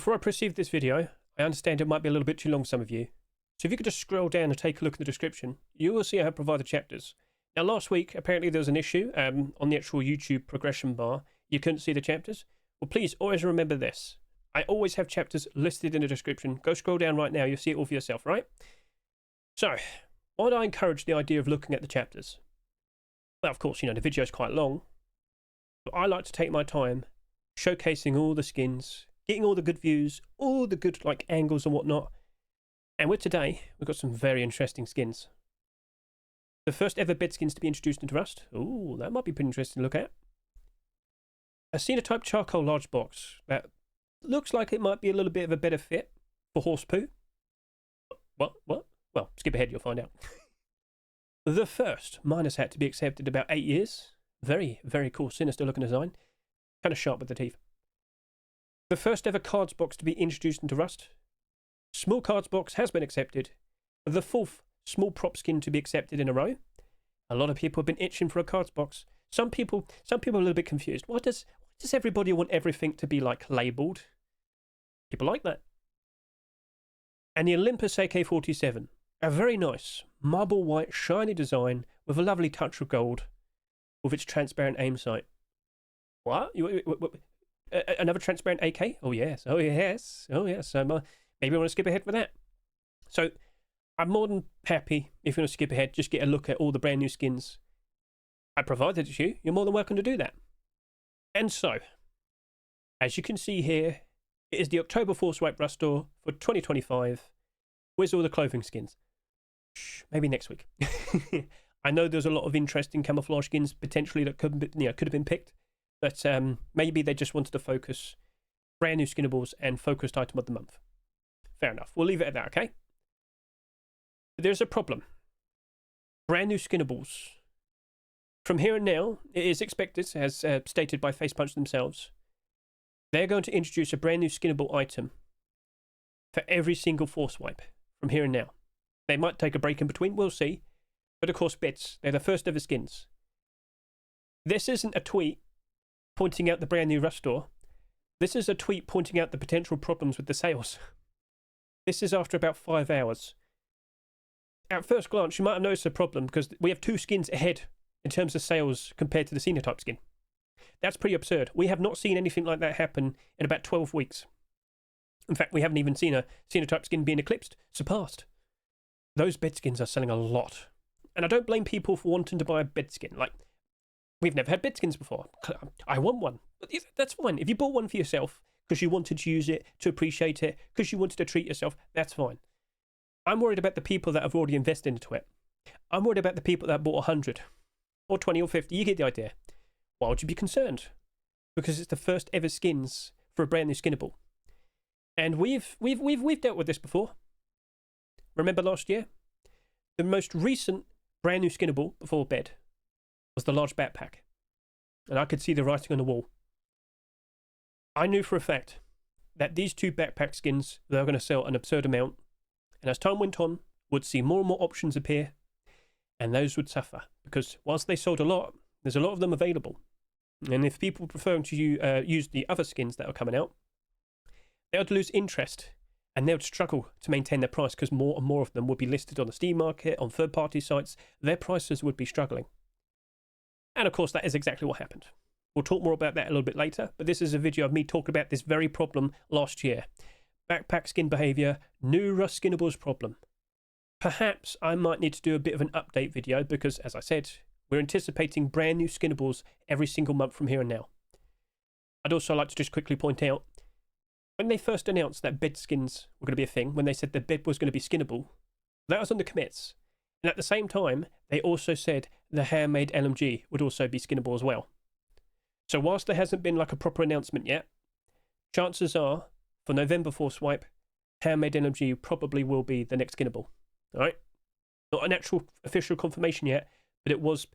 Before I proceed with this video, I understand it might be a little bit too long for some of you. So if you could just scroll down and take a look in the description, you will see I have provided chapters. Now last week, apparently there was an issue on the actual YouTube progression bar. You couldn't see the chapters. Well, please always remember this. I always have chapters listed in the description. Go scroll down right now. You'll see it all for yourself, right? So, why do I encourage the idea of looking at the chapters? Well, of course, you know, the video is quite long. But I like to take my time showcasing all the skins, getting all the good views, all the good like angles and whatnot. And with today, we've got some very interesting skins. The first ever bed skins to be introduced into Rust. Ooh, that might be pretty interesting to look at. A Sinotype charcoal large box that looks like it might be a little bit of a better fit for horse poo. What? Well, skip ahead, you'll find out. The first miner's hat to be accepted in about 8 years. Very, very cool, sinister looking design. Kind of sharp with the teeth. The first ever cards box to be introduced into Rust. Small cards box has been accepted. The fourth small prop skin to be accepted in a row. A lot of people have been itching for a cards box. Some people are a little bit confused. Why does everybody want everything to be like labelled? People like that. And the Olympus AK47. A very nice marble white shiny design with a lovely touch of gold with its transparent aim sight. What? Another transparent AK? Oh yes, oh yes, oh yes. So maybe I want to skip ahead with that. So I'm more than happy if you want to skip ahead, just get a look at all the brand new skins I provided to you. You're more than welcome to do that. And so, as you can see here, it is the October Force Wipe Rust store for 2025. Where's all the clothing skins? Shh, maybe next week. I know there's a lot of interesting camouflage skins potentially that could have been picked, but maybe they just wanted to focus brand new Skinnables and focused item of the month. Fair enough. We'll leave it at that, okay? But there's a problem. Brand new Skinnables. From here and now, it is expected, as stated by Facepunch themselves, they're going to introduce a brand new Skinnable item for every single Force Wipe from here and now. They might take a break in between, we'll see. But of course, bits, they're the first ever skins. This isn't a tweet pointing out the brand new Rust store. This is a tweet pointing out the potential problems with the sales. This is after about 5 hours. At first glance, you might have noticed a problem because we have 2 skins ahead in terms of sales compared to the Sinotype skin. That's pretty absurd. We have not seen anything like that happen in about 12 weeks. In fact, we haven't even seen a Sinotype skin being eclipsed, surpassed. Those bed skins are selling a lot. And I don't blame people for wanting to buy a bed skin. Like, we've never had bed skins before. I want one. But that's fine. If you bought one for yourself because you wanted to use it, to appreciate it, because you wanted to treat yourself, that's fine. I'm worried about the people that have already invested into it. I'm worried about the people that bought 100 or 20 or 50. You get the idea. Why would you be concerned? Because it's the first ever skins for a brand new Skinnable. And we've dealt with this before. Remember last year? The most recent brand new Skinnable before bed was the large backpack. And I could see the writing on the wall. I knew for a fact that these 2 backpack skins, they were going to sell an absurd amount. And as time went on, would see more and more options appear. And those would suffer. Because whilst they sold a lot, there's a lot of them available. And if people preferring to use the other skins that are coming out, they would lose interest. And they would struggle to maintain their price because more and more of them would be listed on the Steam market, on third-party sites. Their prices would be struggling. And of course, that is exactly what happened. We'll talk more about that a little bit later, but this is a video of me talking about this very problem last year. Backpack skin behaviour, new Rust Skinnables problem. Perhaps I might need to do a bit of an update video because, as I said, we're anticipating brand new Skinnables every single month from here and now. I'd also like to just quickly point out, when they first announced that bed skins were going to be a thing, when they said the bed was going to be skinnable, that was on the commits. And at the same time, they also said the handmade LMG would also be skinnable as well. So whilst there hasn't been like a proper announcement yet, chances are, for November Force Wipe, handmade LMG probably will be the next skinnable. Alright? Not an actual official confirmation yet, but it was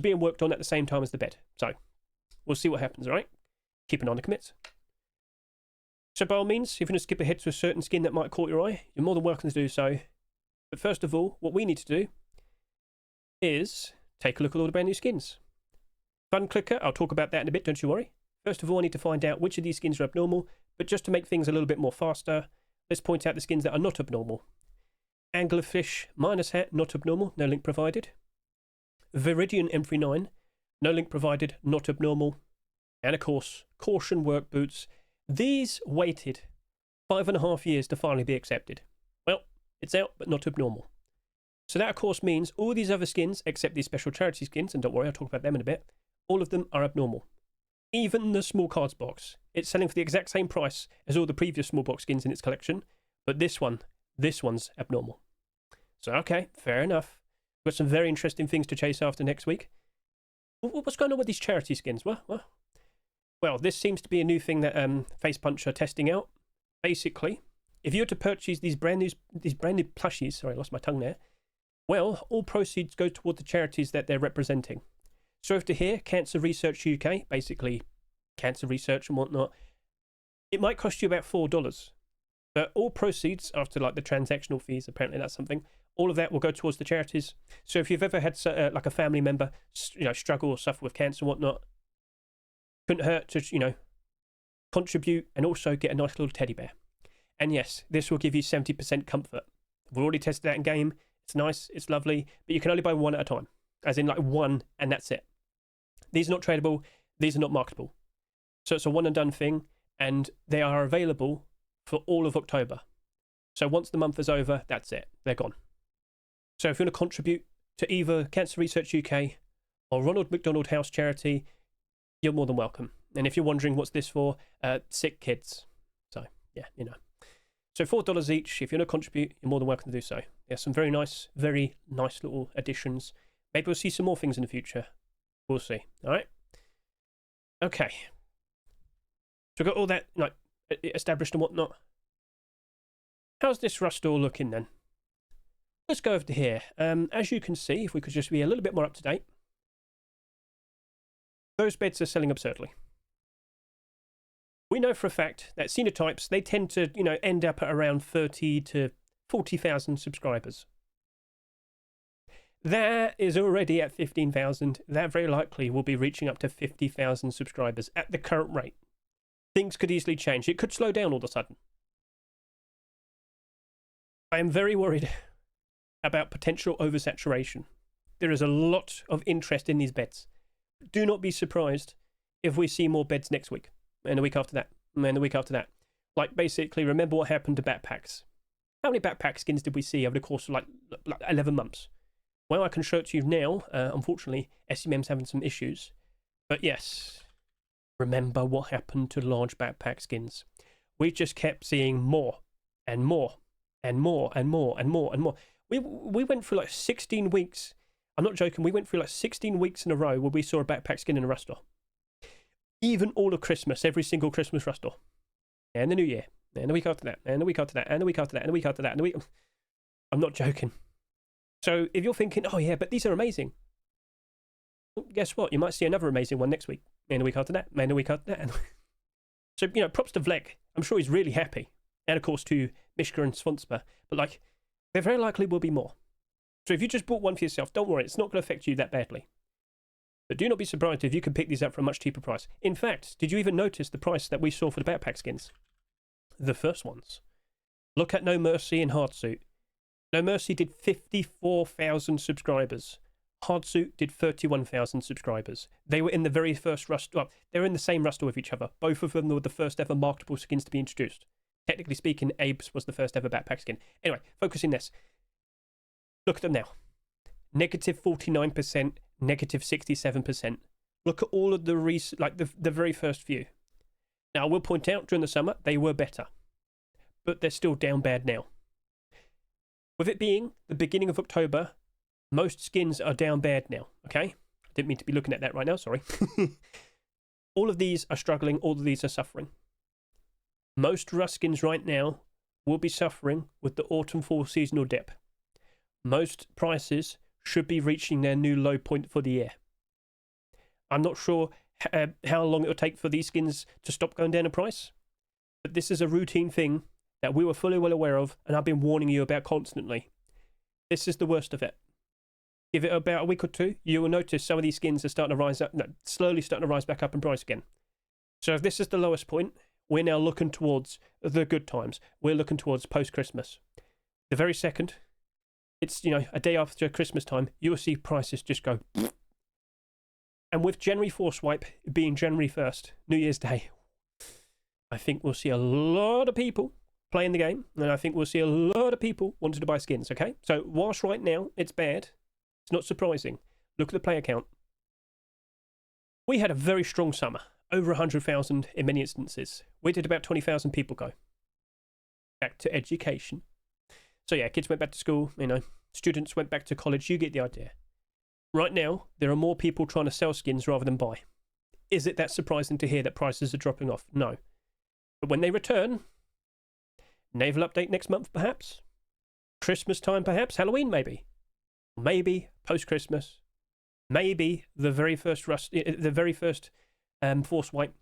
being worked on at the same time as the bed. So, we'll see what happens, alright? Keep an eye on the commits. So by all means, if you want to skip ahead to a certain skin that might caught your eye, you're more than welcome to do so. But first of all, what we need to do is take a look at all the brand new skins. Fun clicker, I'll talk about that in a bit, don't you worry. First of all, I need to find out which of these skins are abnormal, but just to make things a little bit more faster, let's point out the skins that are not abnormal. Anglerfish minus hat, not abnormal, no link provided. Veridian M39, no link provided, not abnormal. And of course, Caution work boots. These waited 5.5 years to finally be accepted. Well, it's out, but not abnormal. So that of course means all these other skins, except these special charity skins, and don't worry, I'll talk about them in a bit, all of them are abnormal. Even the small cards box, it's selling for the exact same price as all the previous small box skins in its collection, but this one's abnormal. So okay, fair enough. We've got some very interesting things to chase after next week. What's going on with these charity skins? Well, this seems to be a new thing that Facepunch are testing out. Basically, if you were to purchase these brand new plushies, sorry, I lost my tongue there. Well, all proceeds go toward the charities that they're representing. So over here, Cancer Research UK, basically cancer research and whatnot, it might cost you about $4. But all proceeds, after like the transactional fees, apparently that's something, all of that will go towards the charities. So if you've ever had like a family member, struggle or suffer with cancer and whatnot, couldn't hurt to, contribute and also get a nice little teddy bear. And yes, this will give you 70% comfort. We've already tested that in game. It's nice, it's lovely, but you can only buy one at a time. As in like one, and that's it. These are not tradable, these are not marketable. So it's a one and done thing, and they are available for all of October. So once the month is over, that's it. They're gone. So if you want to contribute to either Cancer Research UK or Ronald McDonald House Charity, you're more than welcome. And if you're wondering what's this for, sick kids. So, yeah, So $4 each. If you want to contribute, you're more than welcome to do so. There's some very nice little additions. Maybe we'll see some more things in the future. We'll see. All right? Okay. So we've got all that established and whatnot. How's this rust all looking then? Let's go over to here. As you can see, if we could just be a little bit more up to date, those beds are selling absurdly. We know for a fact that Sinotypes, they tend to, end up at around 30 to 40,000 subscribers. That is already at 15,000. That very likely will be reaching up to 50,000 subscribers at the current rate. Things could easily change. It could slow down all of a sudden. I am very worried about potential oversaturation. There is a lot of interest in these beds. Do not be surprised if we see more beds next week, and the week after that, and the week after that. Like, basically, remember what happened to backpacks. How many backpack skins did we see over the course of, like 11 months? Well, I can show it to you now. Unfortunately, SMM's having some issues. But yes, remember what happened to large backpack skins. We just kept seeing more, and more, and more, and more, and more, and more. We went through like 16 weeks. I'm not joking. We went through like 16 weeks in a row where we saw a backpack skin in a rust store. Even all of Christmas, every single Christmas rust store. And the New Year. And the week after that. And the week after that. And the week after that. And the week after that. And the week... I'm not joking. So if you're thinking, oh yeah, but these are amazing. Well, guess what? You might see another amazing one next week. And the week after that. And the week after that. So, props to Vlek. I'm sure he's really happy. And of course to Mishka and Svonspa. But there very likely will be more. So if you just bought one for yourself, don't worry, it's not going to affect you that badly. But do not be surprised if you can pick these up for a much cheaper price. In fact, did you even notice the price that we saw for the backpack skins? The first ones. Look at No Mercy and Hardsuit. No Mercy did 54,000 subscribers. Hardsuit did 31,000 subscribers. They were in the very first rust. Well, they were in the same rust with each other. Both of them were the first ever marketable skins to be introduced. Technically speaking, Abe's was the first ever backpack skin. Anyway, focus in this. Look at them now. Negative 49%, negative 67%. Look at all of the very first few. Now, I will point out, during the summer, they were better. But they're still down bad now. With it being the beginning of October, most skins are down bad now, okay? I didn't mean to be looking at that right now, sorry. All of these are struggling, all of these are suffering. Most rust skins right now will be suffering with the autumn-fall seasonal dip. Most prices should be reaching their new low point for the year. I'm not sure how long it will take for these skins to stop going down in price, but this is a routine thing that we were fully well aware of, and I've been warning you about constantly. This is the worst of it. Give it about a week or two, you will notice some of these skins are starting to rise up, slowly starting to rise back up in price again. So if this is the lowest point, we're now looking towards the good times. We're looking towards post-Christmas. The very second, it's, a day after Christmas time, you will see prices just go. And with January Force Wipe being January 1st, New Year's Day, I think we'll see a lot of people playing the game, and I think we'll see a lot of people wanting to buy skins, okay? So whilst right now it's bad, it's not surprising. Look at the player count. We had a very strong summer, over 100,000 in many instances. Where did about 20,000 people go? Back to education. So yeah, kids went back to school, students went back to college, you get the idea. Right now, there are more people trying to sell skins rather than buy. Is it that surprising to hear that prices are dropping off? No. But when they return, naval update next month perhaps, Christmas time perhaps, Halloween maybe, post-Christmas, maybe the very first Force Wipe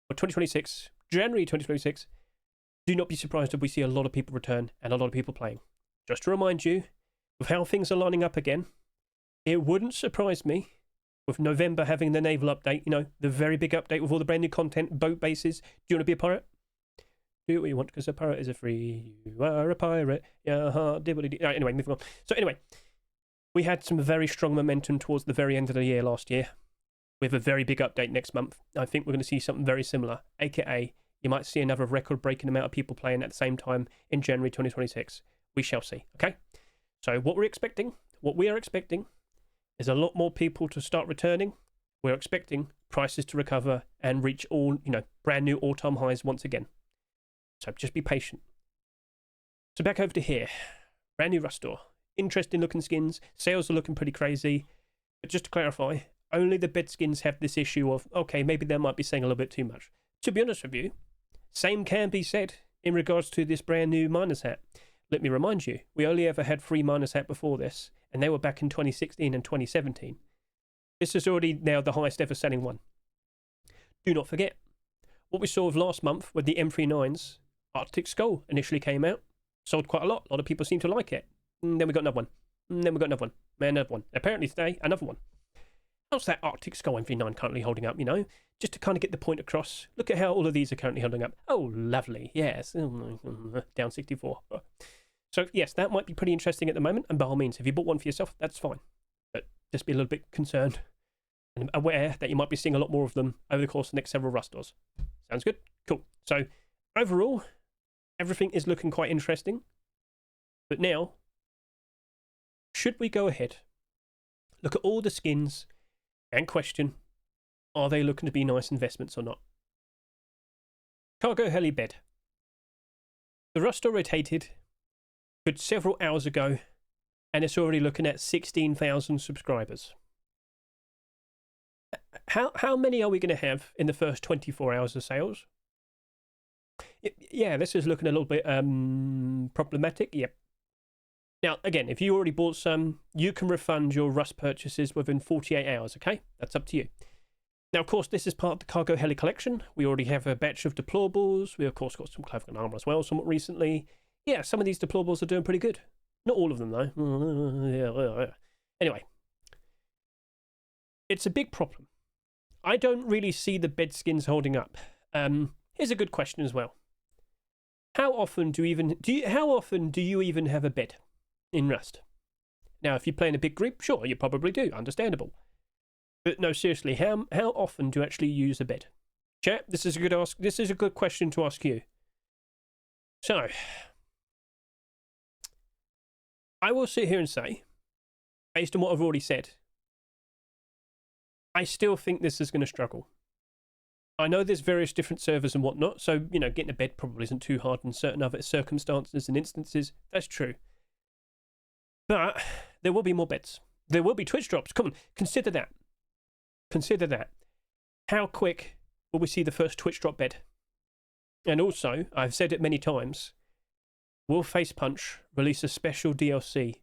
for 2026, January 2026, do not be surprised if we see a lot of people return and a lot of people playing. Just to remind you, with how things are lining up again, it wouldn't surprise me with November having the naval update, the very big update with all the brand new content, boat bases. Do you want to be a pirate? Do what you want, because a pirate is a free. You are a pirate. Yeah, anyway, moving on. So anyway, we had some very strong momentum towards the very end of the year last year with a very big update next month. I think we're going to see something very similar, aka you might see another record-breaking amount of people playing at the same time in January 2026. We shall see, okay? So what we are expecting is a lot more people to start returning. We're expecting prices to recover and reach all, brand new all-time highs once again. So just be patient. So back over to here. Brand new Rust store. Interesting looking skins. Sales are looking pretty crazy. But just to clarify, only the bed skins have this issue of, okay, maybe they might be saying a little bit too much. To be honest with you, same can be said in regards to this brand new Miner's Hat. Let me remind you, we only ever had 3 Miner's Hat before this, and they were back in 2016 and 2017. This is already now the highest ever selling one. Do not forget, what we saw of last month with the M39s, Arctic Skull initially came out, sold quite a lot. A lot of people seem to like it. And then we got another one. And then we got another one. And another one. Apparently today, another one. How's that Arctic Skull M39 currently holding up, Just to kind of get the point across. Look at how all of these are currently holding up. Oh, lovely. Yes. Down 64. So, yes, that might be pretty interesting at the moment. And by all means, if you bought one for yourself, that's fine. But just be a little bit concerned and aware that you might be seeing a lot more of them over the course of the next several Rust stores. Sounds good? Cool. So, overall, everything is looking quite interesting. But now, should we go ahead, look at all the skins, and question, are they looking to be nice investments or not? Cargo heli bed. The Rust store rotated good several hours ago, and it's already looking at 16,000 subscribers. How many are we going to have in the first 24 hours of sales? Yeah, this is looking a little bit problematic. Yep. Now, again, if you already bought some, you can refund your Rust purchases within 48 hours, okay? That's up to you. Now, of course, this is part of the Cargo Heli collection. We already have a batch of deplorables. We, of course, got some clothing and armor as well somewhat recently. Yeah, some of these deplorables are doing pretty good. Not all of them, though. Anyway. It's a big problem. I don't really see the bed skins holding up. Here's a good question as well. How often do you even have a bed in Rust? Now, if you play in a big group, sure, you probably do. Understandable. But no, seriously, how often do you actually use a bed? Chat, this is a good question to ask you. So, I will sit here and say, based on what I've already said, I still think this is going to struggle. I know there's various different servers and whatnot, so, getting a bed probably isn't too hard in certain other circumstances and instances. That's true. But there will be more beds. There will be Twitch drops. Come on, consider that. Consider that. How quick will we see the first Twitch drop bed? And also, I've said it many times, will Face Punch release a special DLC?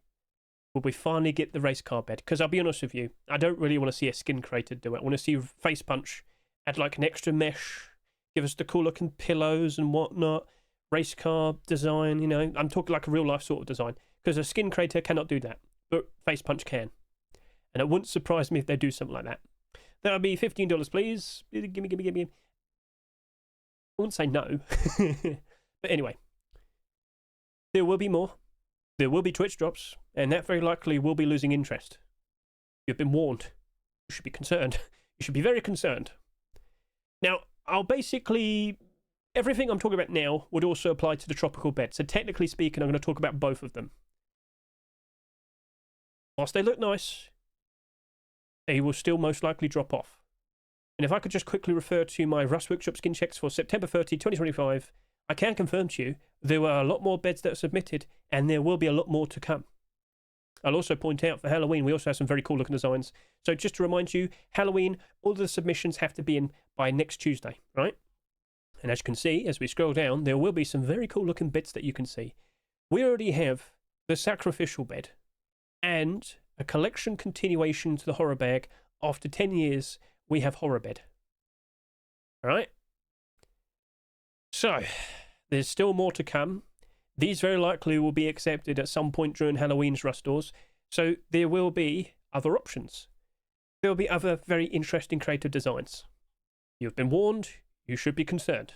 Will we finally get the race car bed? Because I'll be honest with you, I don't really want to see a skin creator do it. I want to see Face Punch add like an extra mesh, give us the cool looking pillows and whatnot, race car design, I'm talking like a real life sort of design. Because a skin creator cannot do that, but Face Punch can. And it wouldn't surprise me if they do something like that. That'll be $15, please. Gimme. wouldn't say no. But anyway, there will be more. There will be Twitch drops, and that very likely will be losing interest. You've been warned. You should be concerned. You should be very concerned. Now, I'll basically... Everything I'm talking about now would also apply to the tropical bed. So technically speaking, I'm going to talk about both of them. Whilst they look nice, they will still most likely drop off. And if I could just quickly refer to my Rust Workshop skin checks for September 30, 2025, I can confirm to you there were a lot more beds that are submitted, and there will be a lot more to come. I'll also point out for Halloween, we also have some very cool looking designs. So just to remind you, Halloween, all the submissions have to be in by next Tuesday, right? And as you can see, as we scroll down, there will be some very cool looking beds that you can see. We already have the Sacrificial bed and a collection continuation to the Horror bag. After 10 years, we have Horror bed. All right? So, there's still more to come. These very likely will be accepted at some point during Halloween's Rust stores. So there will be other options. There will be other very interesting creative designs. You've been warned. You should be concerned.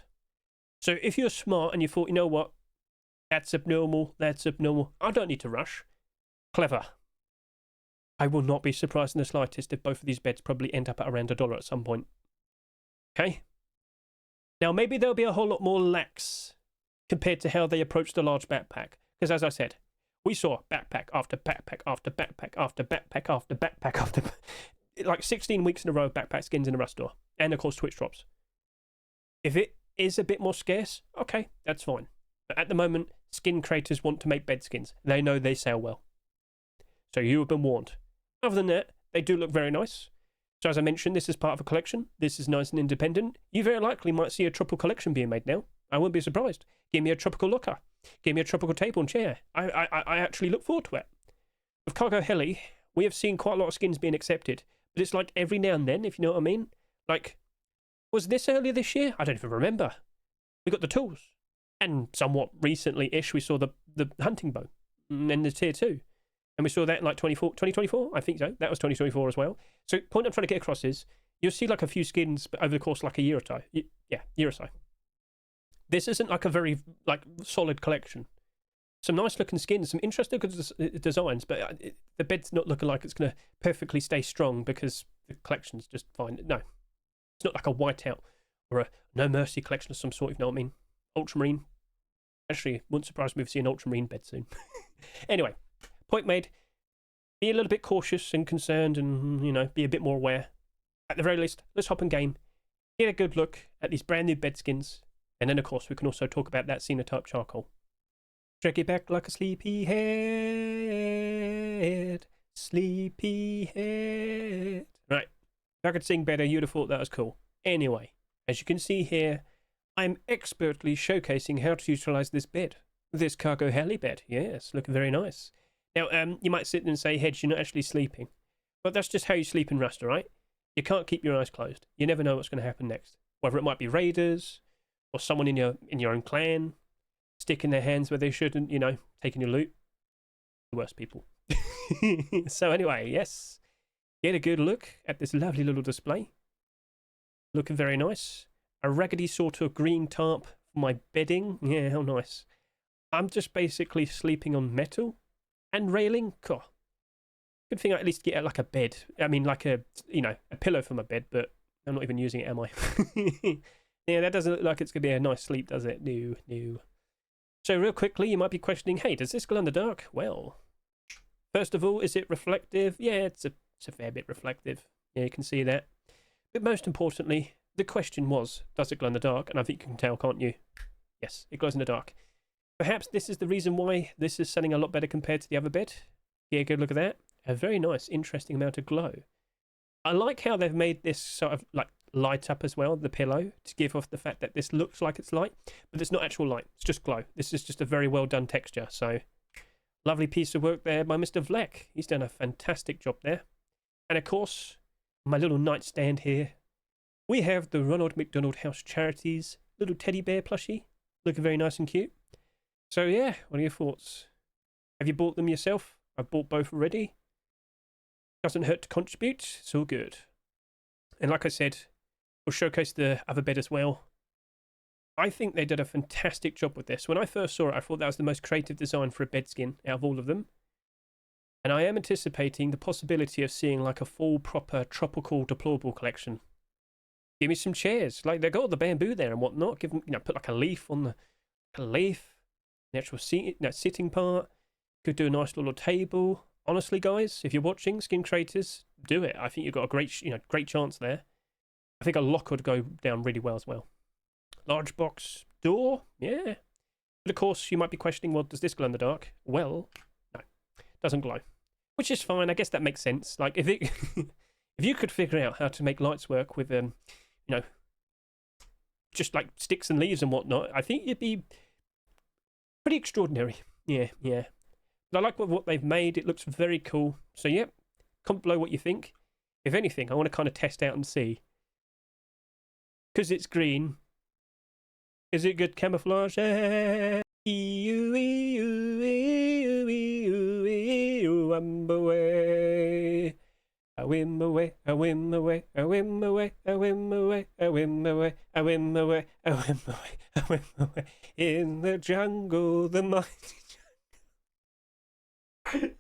So if you're smart and you thought, you know what, that's abnormal, I don't need to rush. Clever. I will not be surprised in the slightest if both of these beds probably end up at around $1 at some point. Okay? Now maybe there'll be a whole lot more lax compared to how they approach the large backpack. Because as I said, we saw backpack after backpack after backpack after backpack after backpack after... like 16 weeks in a row of backpack skins in the Rust store. And of course Twitch drops. If it is a bit more scarce, okay, that's fine. But at the moment, skin creators want to make bed skins. They know they sell well. So you have been warned. Other than that, they do look very nice. So as I mentioned, this is part of a collection. This is nice and independent. You very likely might see a tropical collection being made now. I wouldn't be surprised. Give me a tropical locker. Give me a tropical table and chair. I actually look forward to it. With Cargo Heli, we have seen quite a lot of skins being accepted. But it's like every now and then, if you know what I mean. Like, was this earlier this year? I don't even remember. We got the tools. And somewhat recently-ish, we saw the hunting bow. And the tier 2. And we saw that in like 2024? I think so. That was 2024 as well. So the point I'm trying to get across is, you'll see like a few skins over the course of like a year or so. Yeah, year or so. This isn't like a very like solid collection. Some nice looking skins, some interesting designs, but the bed's not looking like it's going to perfectly stay strong because the collection's just fine. No, it's not like a whiteout or a No Mercy collection of some sort, if you know what I mean. Ultramarine. Actually, wouldn't surprise me if we see an ultramarine bed soon. Anyway, point made. Be a little bit cautious and concerned and, you know, be a bit more aware. At the very least, let's hop in game, get a good look at these brand new bed skins, and then, of course, we can also talk about that Sinotype charcoal. Drag it back like a sleepy head. Sleepy head. Right. If I could sing better, you'd have thought that was cool. Anyway, as you can see here, I'm expertly showcasing how to utilize this bed. This Cargo Heli bed. Yes, looking very nice. Now, you might sit there and say, Hedge, you're not actually sleeping. But that's just how you sleep in Rust, right? You can't keep your eyes closed. You never know what's going to happen next. Whether it might be raiders, or someone in your own clan, sticking their hands where they shouldn't, you know, taking your loot. The worst people. So anyway, yes. Get a good look at this lovely little display. Looking very nice. A raggedy sort of green tarp for my bedding. Yeah, how nice. I'm just basically sleeping on metal and railing. God. Good thing I at least get like a bed. I mean, like a, you know, a pillow for my bed, but I'm not even using it, am I? Yeah, that doesn't look like it's going to be a nice sleep, does it? No, no. So real quickly, you might be questioning, hey, does this glow in the dark? Well, first of all, is it reflective? Yeah, it's a fair bit reflective. Yeah, you can see that. But most importantly, the question was, does it glow in the dark? And I think you can tell, can't you? Yes, it glows in the dark. Perhaps this is the reason why this is selling a lot better compared to the other bed. Yeah, good look at that. A very nice, interesting amount of glow. I like how they've made this sort of like light up as well, the pillow, to give off the fact that this looks like it's light, but it's not actual light. It's just glow. This is just a very well done texture. So lovely piece of work there by Mr. Vlek. He's done a fantastic job there. And of course, my little nightstand here, we have the Ronald McDonald House Charities little teddy bear plushie, looking very nice and cute. So yeah, what are your thoughts? Have you bought them yourself? I've bought both already. Doesn't hurt to contribute. It's all good. And like I said, we'll showcase the other bed as well. I think they did a fantastic job with this. When I first saw it, I thought that was the most creative design for a bed skin out of all of them. And I am anticipating the possibility of seeing like a full proper tropical deplorable collection. Give me some chairs. Like, they've got all the bamboo there and whatnot. Give them, put like a leaf on the actual sitting part. Could do a nice little table. Honestly, guys, if you're watching, skin creators, do it. I think you've got a great chance there. I think a lock would go down really well as well. Large box door, yeah. But of course, you might be questioning, well, does this glow in the dark? Well, no, doesn't glow, which is fine. I guess that makes sense. Like, if it, if you could figure out how to make lights work with, just like sticks and leaves and whatnot, I think you'd be pretty extraordinary. Yeah. But I like what they've made. It looks very cool. So, yeah, comment below what you think. If anything, I want to kind of test out and see. Because it's green. Is it good camouflage? I whim away, I whim away, I whim away, I whim away, I whim away, I whim away, I whim away, I whim away. In the jungle, the mighty jungle.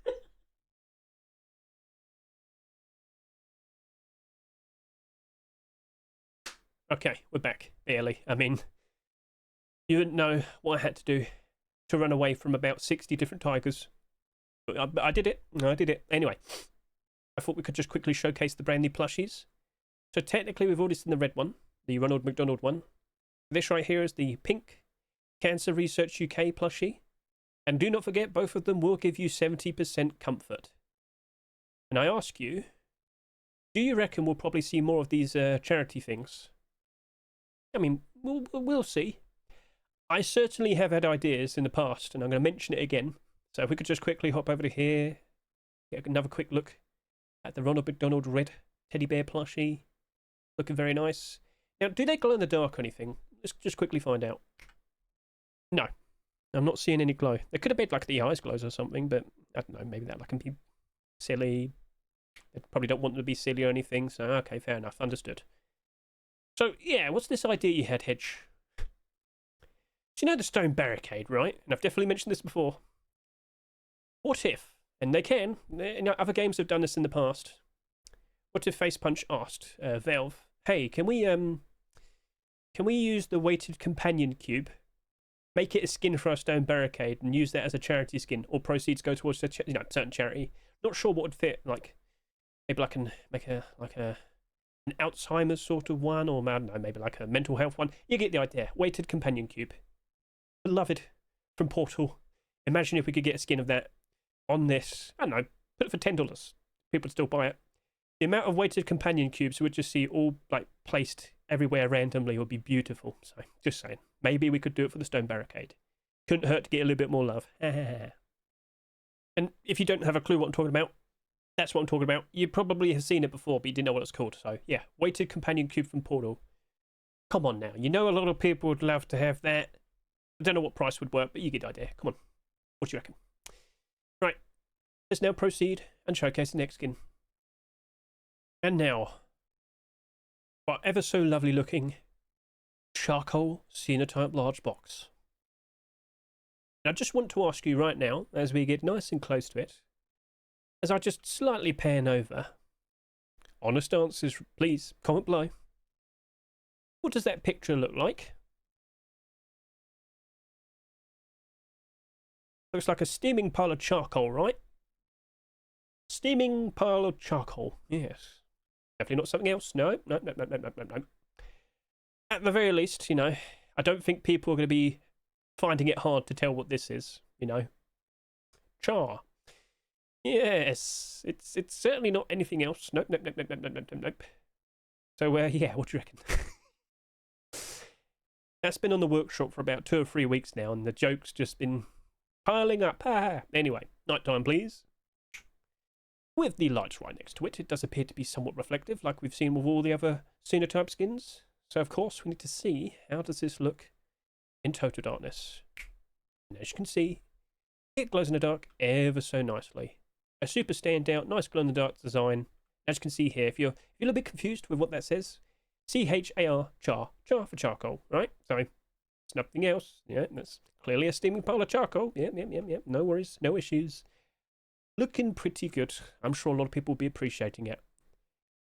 Okay, we're back, barely. I mean, you wouldn't know what I had to do to run away from about 60 different tigers. But I did it. I did it. Anyway, I thought we could just quickly showcase the brand new plushies. So technically, we've already seen the red one, the Ronald McDonald one. This right here is the pink Cancer Research UK plushie. And do not forget, both of them will give you 70% comfort. And I ask you, do you reckon we'll probably see more of these charity things? I mean, we'll see. I certainly have had ideas in the past, and I'm going to mention it again. So if we could just quickly hop over to here, get another quick look at the Ronald McDonald red teddy bear plushie. Looking very nice. Now, do they glow in the dark or anything? Let's just quickly find out. No, I'm not seeing any glow. There could have been like the eyes glows or something, but I don't know, maybe that can be silly. They probably don't want them to be silly or anything, so okay, fair enough, understood. So, yeah, what's this idea you had, Hedge? So you know the stone barricade, right? And I've definitely mentioned this before. What if, and they can, other games have done this in the past. What if Face Punch asked Valve, hey, can we use the weighted companion cube, make it a skin for our stone barricade, and use that as a charity skin, or proceeds go towards a certain charity? Not sure what would fit. Like, maybe I can make an Alzheimer's sort of one, or I don't know, maybe like a mental health one. You get the idea. Weighted companion cube. Beloved from Portal. Imagine if we could get a skin of that on this. I don't know, put it for $10. People would still buy it. The amount of weighted companion cubes we would just see all like placed everywhere randomly would be beautiful. So, just saying. Maybe we could do it for the stone barricade. Couldn't hurt to get a little bit more love. And if you don't have a clue what I'm talking about, that's what I'm talking about. You probably have seen it before, but you didn't know what it's called. So, yeah, weighted companion cube from Portal. Come on now. You know a lot of people would love to have that. I don't know what price would work, but you get the idea. Come on. What do you reckon? Right. Let's now proceed and showcase the next skin. And now, our ever so lovely looking charcoal Sinotype large box. And I just want to ask you right now, as we get nice and close to it, as I just slightly pan over, honest answers, please, comment below. What does that picture look like? Looks like a steaming pile of charcoal, right? Steaming pile of charcoal, yes. Definitely not something else. No. At the very least, I don't think people are going to be finding it hard to tell what this is, Char. Yes, it's certainly not anything else. Nope. So, yeah, what do you reckon? That's been on the workshop for about 2 or 3 weeks now, and the joke's just been piling up. Anyway, nighttime, please. With the lights right next to it, it does appear to be somewhat reflective, like we've seen with all the other Sinotype skins. So, of course, we need to see, how does this look in total darkness? And as you can see, it glows in the dark ever so nicely. A super standout, nice glow-in-the-dark design. As you can see here, if you're a little bit confused with what that says, C-H-A-R, char for charcoal, right? So, It's nothing else. Yeah, that's clearly a steaming pile of charcoal. Yep. No worries, no issues. Looking pretty good. I'm sure a lot of people will be appreciating it.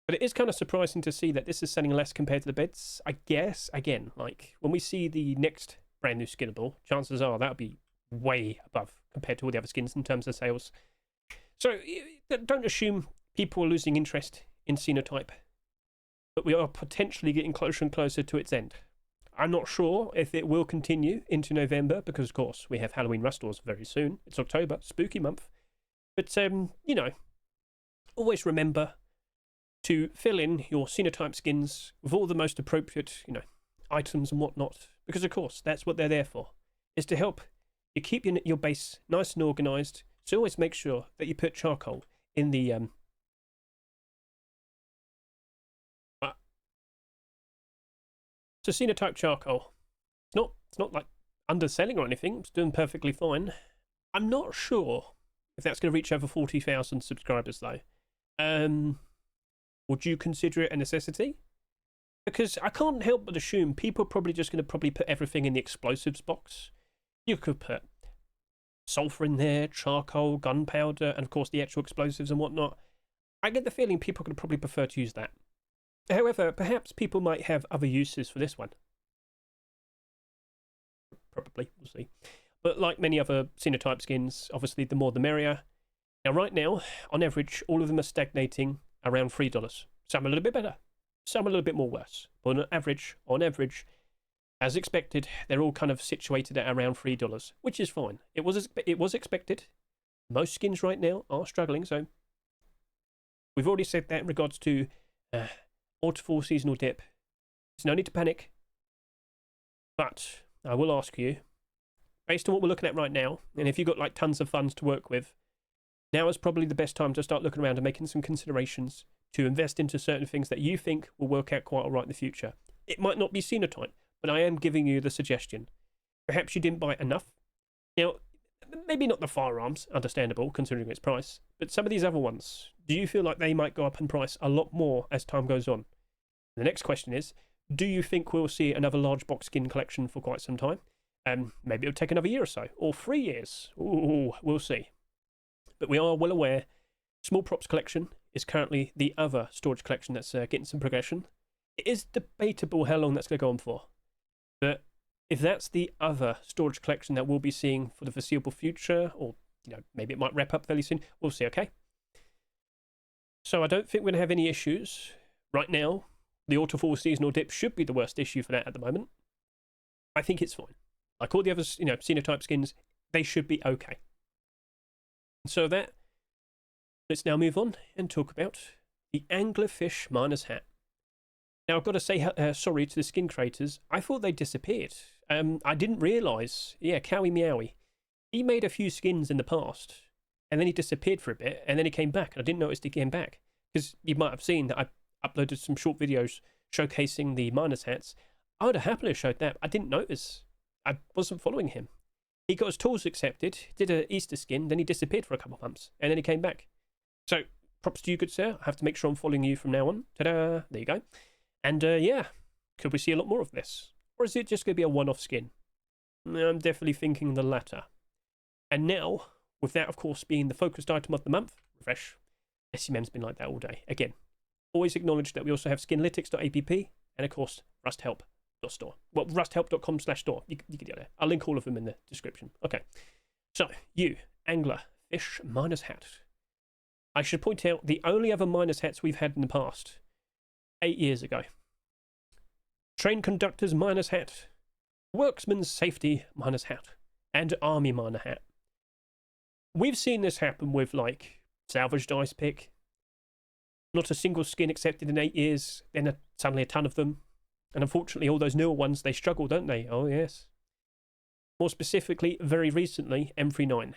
But it is kind of surprising to see that this is selling less compared to the beds. I guess, again, like, when we see the next brand new Skinnable, chances are that'll be way above compared to all the other skins in terms of sales. So don't assume people are losing interest in Sinotype, but we are potentially getting closer and closer to its end. I'm not sure if it will continue into November because, of course, we have Halloween Rush Stores very soon. It's October, spooky month. But, you know, always remember to fill in your Sinotype skins with all the most appropriate, you know, items and whatnot. Because, of course, that's what they're there for, is to help you keep your base nice and organised. So always make sure that you put charcoal in the so Sinotype charcoal. It's not like underselling or anything. It's doing perfectly fine. I'm not sure if that's going to reach over 40,000 subscribers though. Would you consider it a necessity? Because I can't help but assume people are probably just going to put everything in the explosives box. You could put sulfur in there, charcoal, gunpowder, and of course the actual explosives and whatnot. I get the feeling people are going to probably prefer to use that. However, perhaps people might have other uses for this one. Probably, we'll see. But like many other Sinotype skins, obviously the more the merrier. Now right now, on average, all of them are stagnating around $3. Some a little bit better, some a little bit more worse. But on average, as expected, they're all kind of situated at around $3, which is fine. It was expected. Most skins right now are struggling, so we've already said that in regards to waterfall seasonal dip. There's no need to panic. But I will ask you, based on what we're looking at right now, and if you've got like tons of funds to work with, now is probably the best time to start looking around and making some considerations to invest into certain things that you think will work out quite all right in the future. It might not be Sinotype, but I am giving you the suggestion. Perhaps you didn't buy enough. Now, maybe not the firearms, understandable considering its price, but some of these other ones, do you feel like they might go up in price a lot more as time goes on? The next question is, do you think we'll see another large box skin collection for quite some time? Maybe it'll take another year or so, or 3 years. Ooh, we'll see. But we are well aware, Small Props Collection is currently the other storage collection that's getting some progression. It is debatable how long that's going to go on for. But if that's the other storage collection that we'll be seeing for the foreseeable future, or maybe it might wrap up fairly soon, we'll see, okay? So I don't think we're going to have any issues. Right now, the Auto-Fall seasonal dip should be the worst issue for that at the moment. I think it's fine. Like all the other, Sinotype skins, they should be okay. So let's now move on and talk about the Anglerfish Miner's Hat. Now, I've got to say sorry to the skin creators. I thought they disappeared. I didn't realise. Yeah, Cowie Meowie. He made a few skins in the past, and then he disappeared for a bit, and then he came back, and I didn't notice he came back. Because you might have seen that I uploaded some short videos showcasing the Miner's Hats. I would have happily showed that. I didn't notice. I wasn't following him. He got his tools accepted, did an Easter skin, then he disappeared for a couple of months, and then he came back. So, props to you, good sir. I have to make sure I'm following you from now on. Ta-da! There you go. And, yeah, could we see a lot more of this? Or is it just going to be a one-off skin? I'm definitely thinking the latter. And now, with that, of course, being the focused item of the month, refresh, SCMM's been like that all day. Again, always acknowledge that we also have skinlytics.app and, of course, rusthelp.store. Well, rusthelp.com/store. You can get there. I'll link all of them in the description. Okay. So, you, angler, fish, miner's hat. I should point out the only other miner's hats we've had in the past, 8 years ago. Train conductor's miner's hat, worksman's safety miner's hat, and army miner hat. We've seen this happen with, like, salvaged ice pick. Not a single skin accepted in 8 years, then suddenly a ton of them. And unfortunately, all those newer ones, they struggle, don't they? Oh, yes. More specifically, very recently, M39.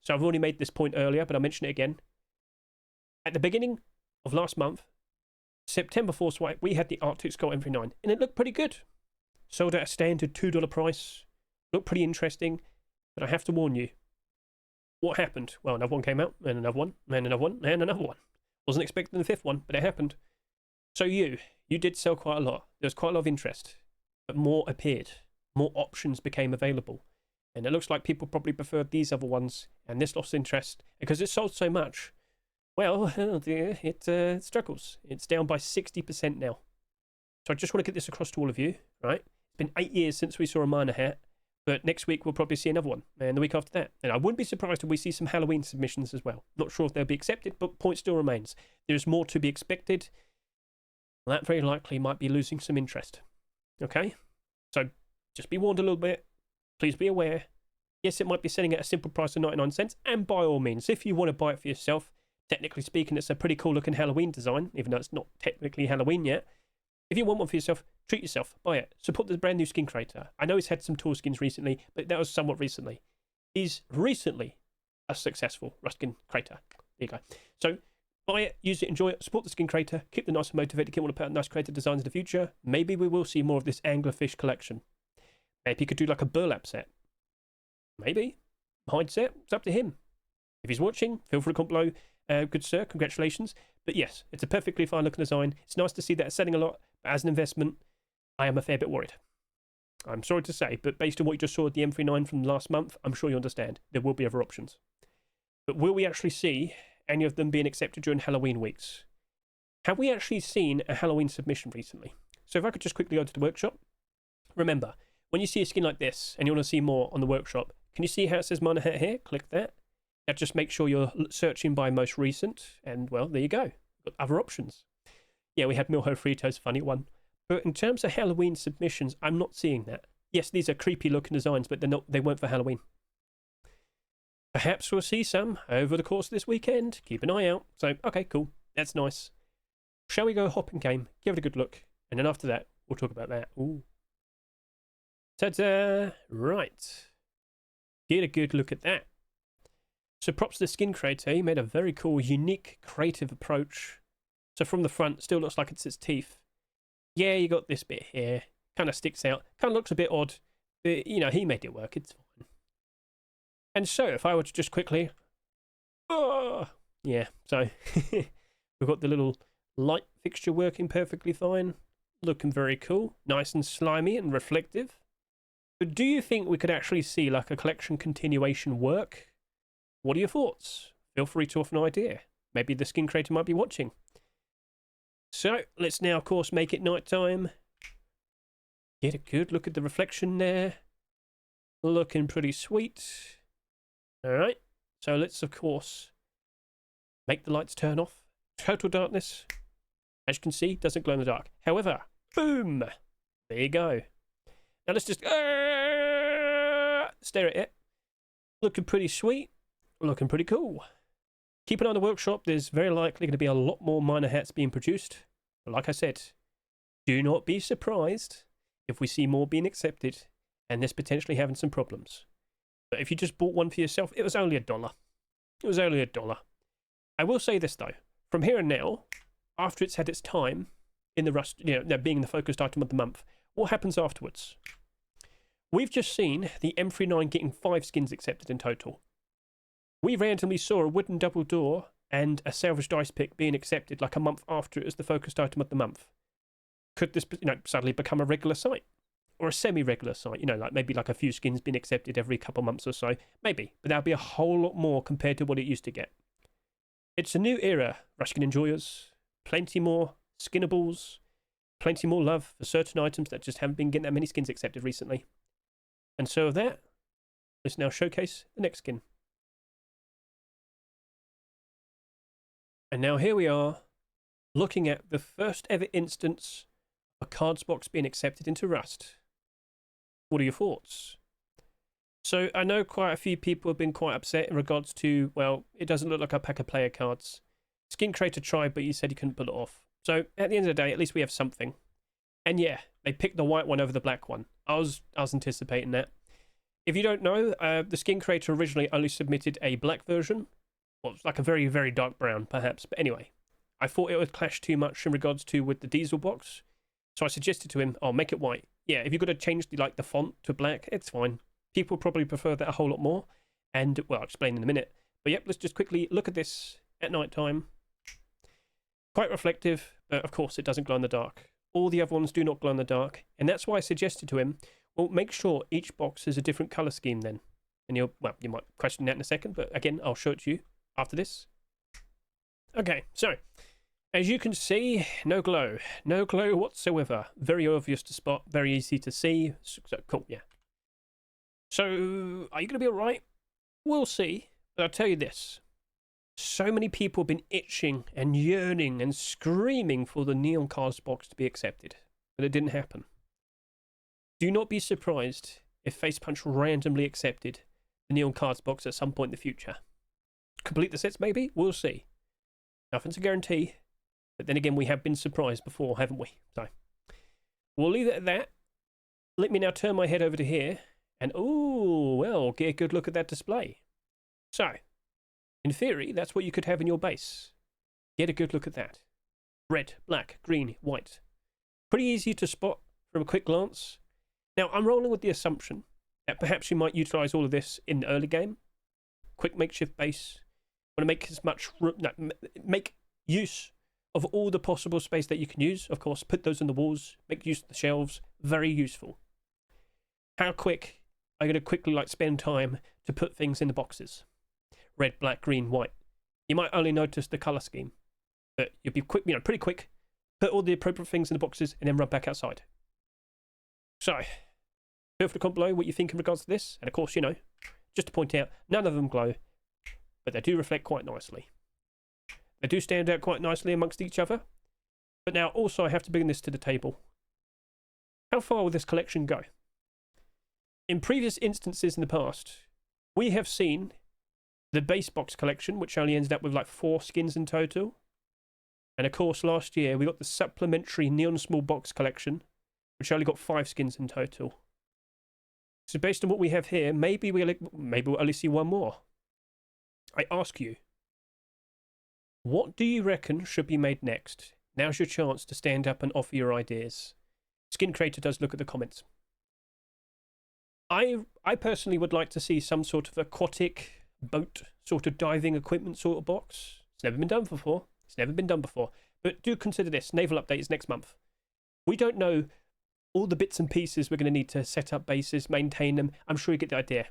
So I've already made this point earlier, but I'll mention it again. At the beginning of last month, September 4th swipe, we had the Arctic Skull M39, and it looked pretty good. Sold at a standard $2 price. Looked pretty interesting, but I have to warn you. What happened? Well, another one came out, and another one, and another one, and another one. Wasn't expecting the fifth one, but it happened. So you did sell quite a lot. There was quite a lot of interest, but more appeared. more options became available. And it looks like people probably preferred these other ones, and this lost interest. Because it sold so much, well, oh dear, it struggles. It's down by 60% now. So I just want to get this across to all of you, right? It's been 8 years since we saw a miner hat, but next week we'll probably see another one, and the week after that. And I wouldn't be surprised if we see some Halloween submissions as well. Not sure if they'll be accepted, but point still remains. There's more to be expected. That very likely might be losing some interest. Okay? So just be warned a little bit. Please be aware. Yes, it might be selling at a simple price of 99 cents, and by all means, if you want to buy it for yourself, technically speaking, it's a pretty cool looking Halloween design, even though it's not technically Halloween yet. If you want one for yourself, treat yourself, buy it. Support the brand new skin creator. I know he's had some tool skins recently, but that was somewhat recently. He's recently a successful Rust skin creator. There you go. So buy it, use it, enjoy it, support the skin creator, keep the nice and motivated, keep want to put out nice creator designs in the future. Maybe we will see more of this anglerfish collection. Maybe he could do like a burlap set. Maybe. Hide set. It's up to him. If he's watching, feel free to comment below. Good sir, congratulations. But yes, it's a perfectly fine looking design. It's nice to see that it's selling a lot, but as an investment, I am a fair bit worried. I'm sorry to say, but based on what you just saw at the M39 from last month, I'm sure you understand. There will be other options. But will we actually see any of them being accepted during Halloween weeks? Have we actually seen a Halloween submission recently? So if I could just quickly go to the workshop. Remember, when you see a skin like this and you want to see more on the workshop, can you see how it says miner hat here? Click that. Now just make sure you're searching by most recent, and well, there you go. Got other options. Yeah, we had Milho Frito's funny one. But in terms of Halloween submissions, I'm not seeing that. Yes, these are creepy looking designs, but they weren't for Halloween. Perhaps we'll see some over the course of this weekend. Keep an eye out. So, okay, cool. That's nice. Shall we go hopping game? Give it a good look. And then after that, we'll talk about that. Ooh. Ta-da! Right. Get a good look at that. So props to the skin creator. He made a very cool, unique, creative approach. So from the front, still looks like it's its teeth. Yeah, you got this bit here. Kind of sticks out. Kind of looks a bit odd. But, you know, he made it work. It's fine. And so, if I were to just quickly... Oh, yeah, so we've got the little light fixture working perfectly fine. Looking very cool. Nice and slimy and reflective. But do you think we could actually see like a collection continuation work? What are your thoughts? Feel free to offer an idea. Maybe the skin creator might be watching. So, let's now, of course, make it night time. Get a good look at the reflection there. Looking pretty sweet. Alright, so let's, of course, make the lights turn off. Total darkness. As you can see, doesn't glow in the dark. However, boom! There you go. Now let's just stare at it. Looking pretty sweet. Looking pretty cool. Keep an eye on the workshop. There's very likely going to be a lot more miner hats being produced. But like I said, do not be surprised if we see more being accepted and this potentially having some problems. But if you just bought one for yourself, it was only $1. It was only $1. I will say this though. From here and now, after it's had its time in the Rust, being the focused item of the month, what happens afterwards? We've just seen the M39 getting 5 skins accepted in total. We randomly saw a wooden double door and a salvaged ice pick being accepted like a month after it was the focused item of the month. Could this, suddenly become a regular site? Or a semi-regular site, like maybe like a few skins being accepted every couple months or so. Maybe, but that'll be a whole lot more compared to what it used to get. It's a new era, Rust skin enjoyers. Plenty more Skinnables. Plenty more love for certain items that just haven't been getting that many skins accepted recently. And so of that, let's now showcase the next skin. And now here we are, looking at the first ever instance of a cards box being accepted into Rust. What are your thoughts? So I know quite a few people have been quite upset in regards to, well, it doesn't look like a pack of player cards. Skin creator tried, but he said he couldn't pull it off. So at the end of the day, at least we have something. And yeah, they picked the white one over the black one. I was anticipating that. If you don't know, the skin creator originally only submitted a black version. Well, it's like a very, very dark brown, perhaps. But anyway, I thought it would clash too much in regards to with the diesel box. So I suggested to him, oh, make it white. Yeah, if you've got to change the font to black, it's fine. People probably prefer that a whole lot more. And, well, I'll explain in a minute. But yep, let's just quickly look at this at night time. Quite reflective, but of course it doesn't glow in the dark. All the other ones do not glow in the dark. And that's why I suggested to him, Well, make sure each box is a different colour scheme then. And you might question that in a second, but again, I'll show it to you after this. Okay, so as you can see, no glow whatsoever. Very obvious to spot, very easy to see. So cool, yeah. So, are you going to be alright? We'll see, but I'll tell you this. So many people have been itching and yearning and screaming for the Neon Cards box to be accepted, but it didn't happen. Do not be surprised if Facepunch randomly accepted the Neon Cards box at some point in the future. Complete the sets maybe? We'll see. Nothing's a guarantee, but then again we have been surprised before, haven't we? So, we'll leave it at that. Let me now turn my head over to here, and oh, well, get a good look at that display. So, in theory, that's what you could have in your base. Get a good look at that. Red, black, green, white. Pretty easy to spot from a quick glance. Now, I'm rolling with the assumption that perhaps you might utilise all of this in the early game. Quick makeshift base. Want to make as much make use of all the possible space that you can use. Of course, put those in the walls. Make use of the shelves. Very useful. How quick are you going to quickly spend time to put things in the boxes? Red, black, green, white. You might only notice the colour scheme, but you'll be quick, pretty quick. Put all the appropriate things in the boxes and then run back outside. So, feel free to comment below what you think in regards to this. And of course, just to point out, none of them glow, but they do reflect quite nicely. They do stand out quite nicely amongst each other. But now, also, I have to bring this to the table. How far will this collection go? In previous instances in the past, we have seen the base box collection, which only ended up with 4 skins in total. And of course, last year, we got the supplementary Neon Small Box collection, which only got 5 skins in total. So based on what we have here, maybe we'll only see one more. I ask you, what do you reckon should be made next? Now's your chance to stand up and offer your ideas. Skin Creator does look at the comments. I personally would like to see some sort of aquatic boat sort of diving equipment sort of box. It's never been done before. But do consider this. Naval update is next month. We don't know all the bits and pieces we're going to need to set up bases, maintain them. I'm sure you get the idea.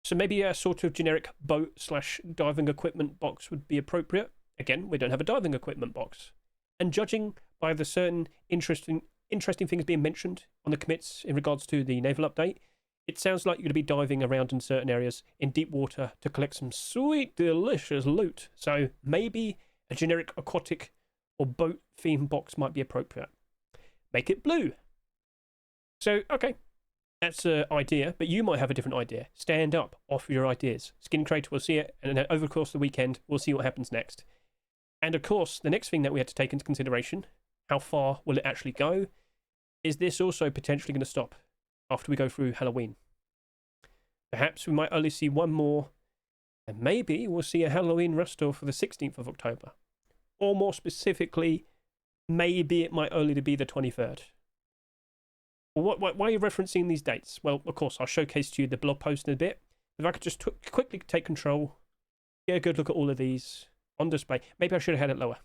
So maybe a sort of generic boat/diving equipment box would be appropriate. Again, we don't have a diving equipment box. And judging by the certain interesting things being mentioned on the commits in regards to the naval update, it sounds like you're going to be diving around in certain areas in deep water to collect some sweet, delicious loot. So maybe a generic aquatic or boat theme box might be appropriate. Make it blue. So, okay, that's an idea, but you might have a different idea. Stand up, offer your ideas. Skin Creator will see it, and then over the course of the weekend, we'll see what happens next. And of course, the next thing that we had to take into consideration, how far will it actually go? Is this also potentially going to stop after we go through Halloween? Perhaps we might only see one more, and maybe we'll see a Halloween Rustle for the 16th of October. Or more specifically, maybe it might only be the 23rd. Well, why are you referencing these dates? Well, of course, I'll showcase to you the blog post in a bit. If I could just quickly take control, get a good look at all of these on display. Maybe I should have had it lower.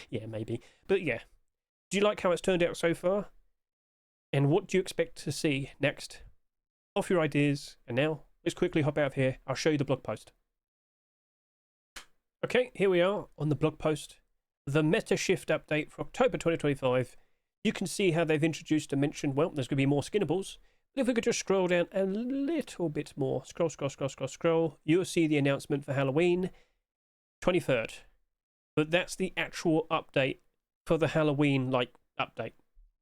Yeah, maybe. But yeah, do you like how it's turned out so far? And what do you expect to see next? Off your ideas. And now, let's quickly hop out of here. I'll show you the blog post. Okay, here we are on the blog post. The Meta Shift update for October 2025. You can see how they've introduced and mentioned, well, there's going to be more Skinnables. But if we could just scroll down a little bit more, scroll, you'll see the announcement for Halloween, 23rd. But that's the actual update for the Halloween, update.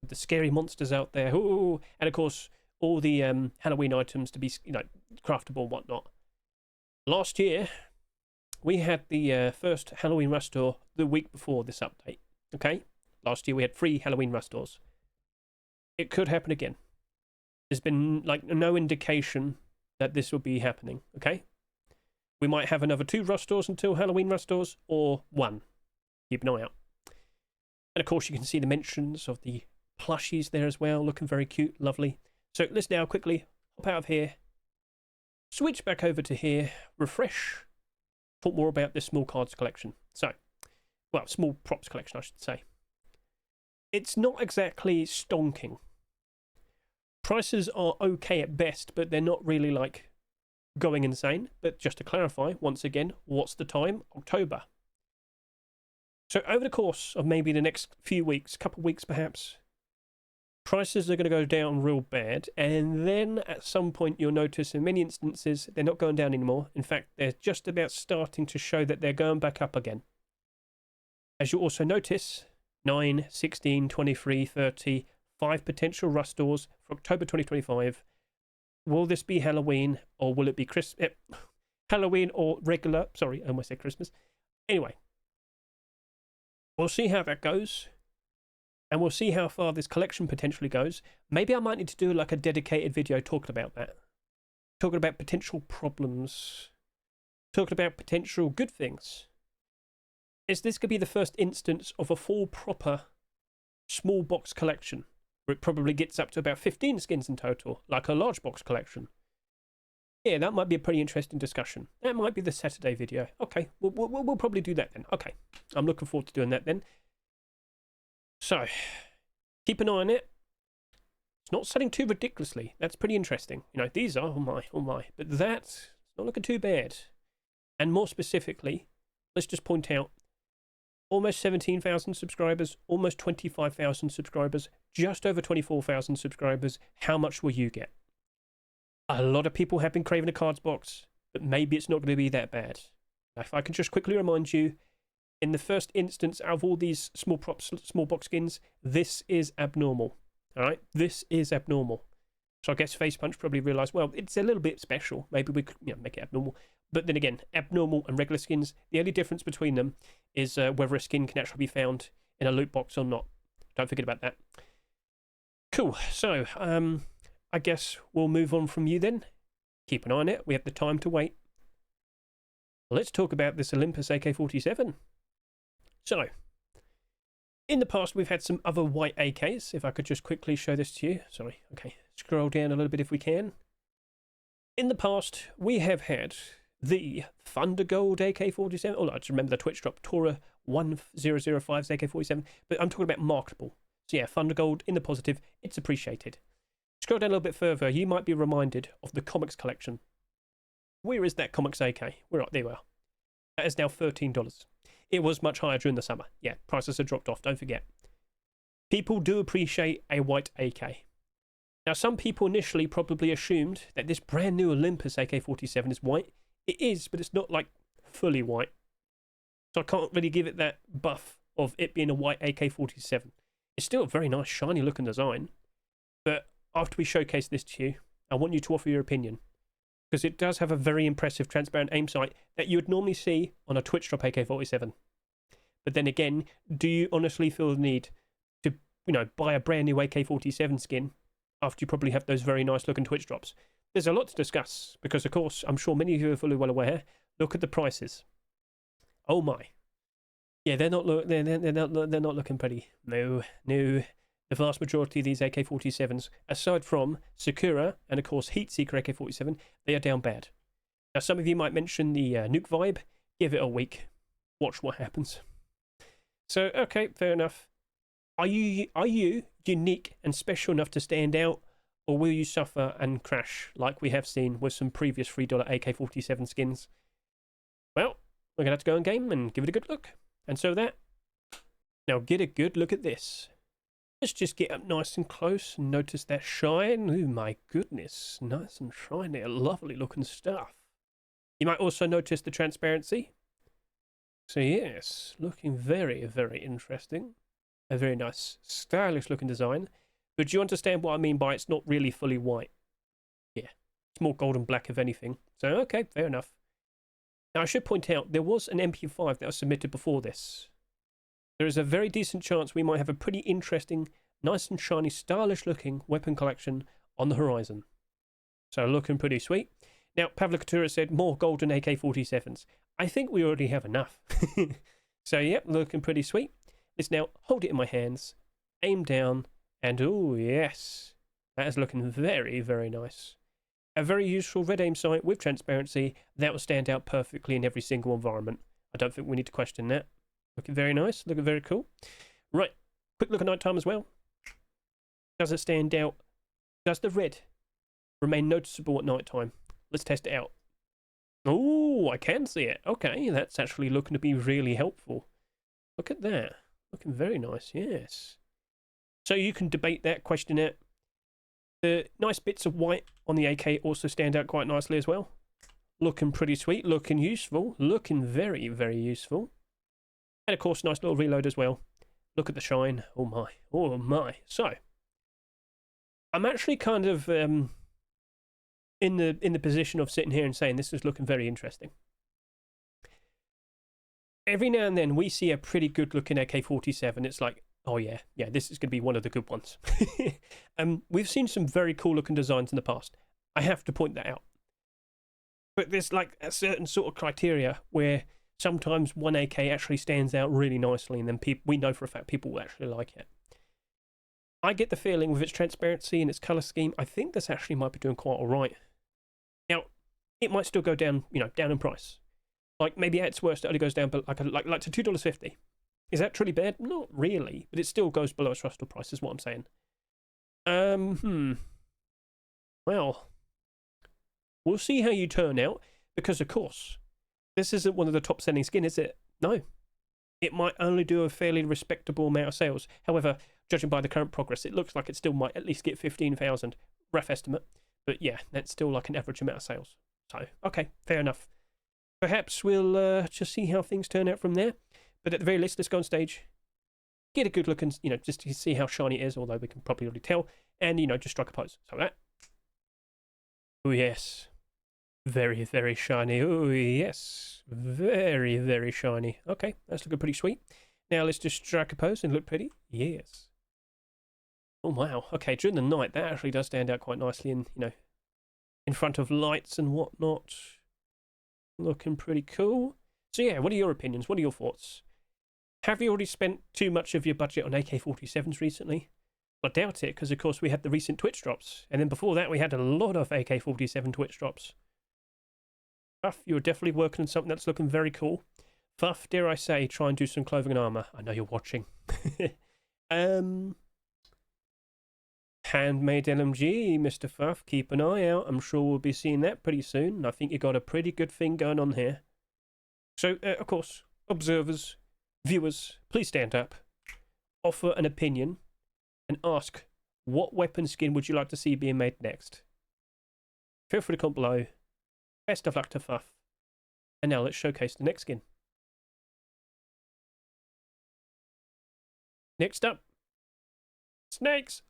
The scary monsters out there, ooh, and of course, all the Halloween items to be, craftable and whatnot. Last year, we had the first Halloween Restore the week before this update, okay? Last year we had 3 Halloween Restores. It could happen again. There's been, no indication that this will be happening, okay? We might have another 2 Restores until Halloween Restores, or 1. Keep an eye out. And of course you can see the mentions of the plushies there as well, looking very cute, lovely. So let's now quickly hop out of here, switch back over to here, refresh, talk more about this small cards collection. So, well, small props collection, I should say. It's not exactly stonking. Prices are okay at best, but they're not really like going insane. But just to clarify, once again, what's the time? October. So over the course of maybe the next few weeks, couple of weeks perhaps, prices are going to go down real bad, and then at some point you'll notice in many instances they're not going down anymore. In fact, they're just about starting to show that they're going back up again. As you also notice, 9, 16, 23, 30, 5 potential rust stores for October 2025. Will this be Halloween, or will it be Halloween or regular? Sorry, I almost said Christmas. Anyway, we'll see how that goes. And we'll see how far this collection potentially goes. Maybe I might need to do like a dedicated video talking about that. Talking about potential problems. Talking about potential good things. Is this going to be the first instance of a full proper small box collection? Where it probably gets up to about 15 skins in total. Like a large box collection. Yeah, that might be a pretty interesting discussion. That might be the Saturday video. Okay, we'll probably do that then. Okay, I'm looking forward to doing that then. So, keep an eye on it. It's not selling too ridiculously. That's pretty interesting. You know, these are, oh my. But that's not looking too bad. And more specifically, let's just point out, almost 17,000 subscribers, almost 25,000 subscribers, just over 24,000 subscribers. How much will you get? A lot of people have been craving a cards box, but maybe it's not going to be that bad. Now, if I can just quickly remind you, in the first instance, out of all these small box skins, this is abnormal. All right, this is abnormal. So I guess Face Punch probably realised, well, it's a little bit special. Maybe we could, make it abnormal. But then again, abnormal and regular skins, the only difference between them is whether a skin can actually be found in a loot box or not. Don't forget about that. Cool. So I guess we'll move on from you then. Keep an eye on it. We have the time to wait. Let's talk about this Olympus AK47. So, in the past, we've had some other white AKs. If I could just quickly show this to you. Sorry. Okay. Scroll down a little bit if we can. In the past, we have had the Thunder Gold AK47. Oh, I just remember the Twitch drop. Tora 1005's AK47. But I'm talking about marketable. So yeah, Thunder Gold in the positive. It's appreciated. Scroll down a little bit further. You might be reminded of the comics collection. Where is that comics AK? Right, there we are. That is now $13. It was much higher during the summer. Yeah, prices have dropped off, don't forget. People do appreciate a white AK. Now, some people initially probably assumed that this brand new Olympus AK47 is white. It is, but it's not like fully white. So I can't really give it that buff of it being a white AK47. It's still a very nice, shiny looking design. But after we showcase this to you, I want you to offer your opinion. Because it does have a very impressive transparent aim sight that you would normally see on a Twitch drop AK47. But then again, do you honestly feel the need to, buy a brand new AK47 skin after you probably have those very nice looking Twitch drops? There's a lot to discuss because, of course, I'm sure many of you are fully well aware. Look at the prices. Oh my. Yeah, they're not looking pretty. No. The vast majority of these AK-47s, aside from Sakura and, of course, Heatseeker AK-47, they are down bad. Now, some of you might mention the Nuke vibe. Give it a week. Watch what happens. So, okay, fair enough. Are you unique and special enough to stand out, or will you suffer and crash like we have seen with some previous $3 AK-47 skins? Well, we're going to have to go in game and give it a good look. And so that. Now, get a good look at this. Let's just get up nice and close and notice that shine. Oh my goodness, nice and shiny, lovely looking stuff. You might also notice the transparency. So yes, looking very, very interesting. A very nice, stylish looking design. But do you understand what I mean by it's not really fully white? Yeah, it's more gold and black if anything. So okay, fair enough. Now I should point out, there was an MP5 that was submitted before this. There is a very decent chance we might have a pretty interesting, nice and shiny, stylish looking weapon collection on the horizon. So looking pretty sweet. Now, Pavlikatura said more golden AK-47s. I think we already have enough. So yep, looking pretty sweet. Let's now hold it in my hands, aim down, and oh yes, that is looking very, very nice. A very useful red aim sight with transparency that will stand out perfectly in every single environment. I don't think we need to question that. Looking very nice, looking very cool. Right, quick look at nighttime as well. Does it stand out Does the red remain noticeable at night time? Let's test it out. Oh, I can see it. Okay, that's actually looking to be really helpful. Look at that. Looking very nice, yes. So you can debate that, question it. The nice bits of white on the AK also stand out quite nicely as well. Looking pretty sweet, looking useful, looking very, very useful. And of course, nice little reload as well. Look at the shine. Oh my, oh my. So, I'm actually kind of in the position of sitting here and saying this is looking very interesting. Every now and then we see a pretty good looking AK47. It's like, oh yeah, this is going to be one of the good ones. We've seen some very cool looking designs in the past. I have to point that out. But there's like a certain sort of criteria where sometimes one AK actually stands out really nicely, and then we know for a fact people will actually like it. I get the feeling with its transparency and its colour scheme, I think this actually might be doing quite alright. Now, it might still go down, you know, down in price. Like maybe at its worst it only goes down but like to $2.50. Is that truly bad? Not really, but it still goes below its Rustle price is what I'm saying. Well, we'll see how you turn out, because of course, this isn't one of the top selling skin, is it? No. It might only do a fairly respectable amount of sales. However, judging by the current progress, it looks like it still might at least get 15,000. Rough estimate. But yeah, that's still like an average amount of sales. So, okay, fair enough. Perhaps we'll just see how things turn out from there. But at the very least, let's go on stage. Get a good look and, you know, just to see how shiny it is, although we can probably already tell. And, you know, just strike a pose. So that. Oh, yes. Very, very shiny. Oh, yes. Very, very shiny. Okay, that's looking pretty sweet. Now let's just strike a pose and look pretty. Yes. Oh, wow. Okay, during the night, that actually does stand out quite nicely in, you know, in front of lights and whatnot. Looking pretty cool. So yeah, what are your opinions? What are your thoughts? Have you already spent too much of your budget on AK-47s recently? I doubt it, because of course we had the recent Twitch drops. And then before that we had a lot of AK-47 Twitch drops. Fuff, you're definitely working on something that's looking very cool. Fuff, dare I say, try and do some clothing and armour. I know you're watching. Handmade LMG, Mr. Fuff, keep an eye out. I'm sure we'll be seeing that pretty soon. I think you got a pretty good thing going on here. So, of course, observers, viewers, please stand up, offer an opinion, and ask, what weapon skin would you like to see being made next? Feel free to comment below. Best of luck to Fuff. And now let's showcase the next skin. Next up, snakes!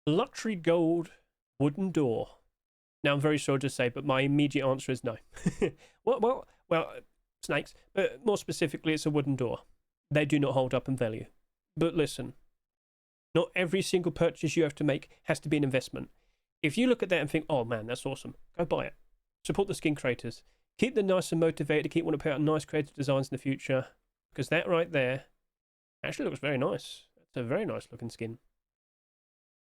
Luxury gold wooden door. Now I'm very sorry to say, but my immediate answer is no. Well, snakes, but more specifically it's a wooden door. They do not hold up in value. But listen, not every single purchase you have to make has to be an investment. If you look at that and think, oh man, that's awesome, go buy it. Support the skin creators. Keep them nice and motivated to keep wanting to put out nice creative designs in the future, because that right there actually looks very nice. It's a very nice looking skin.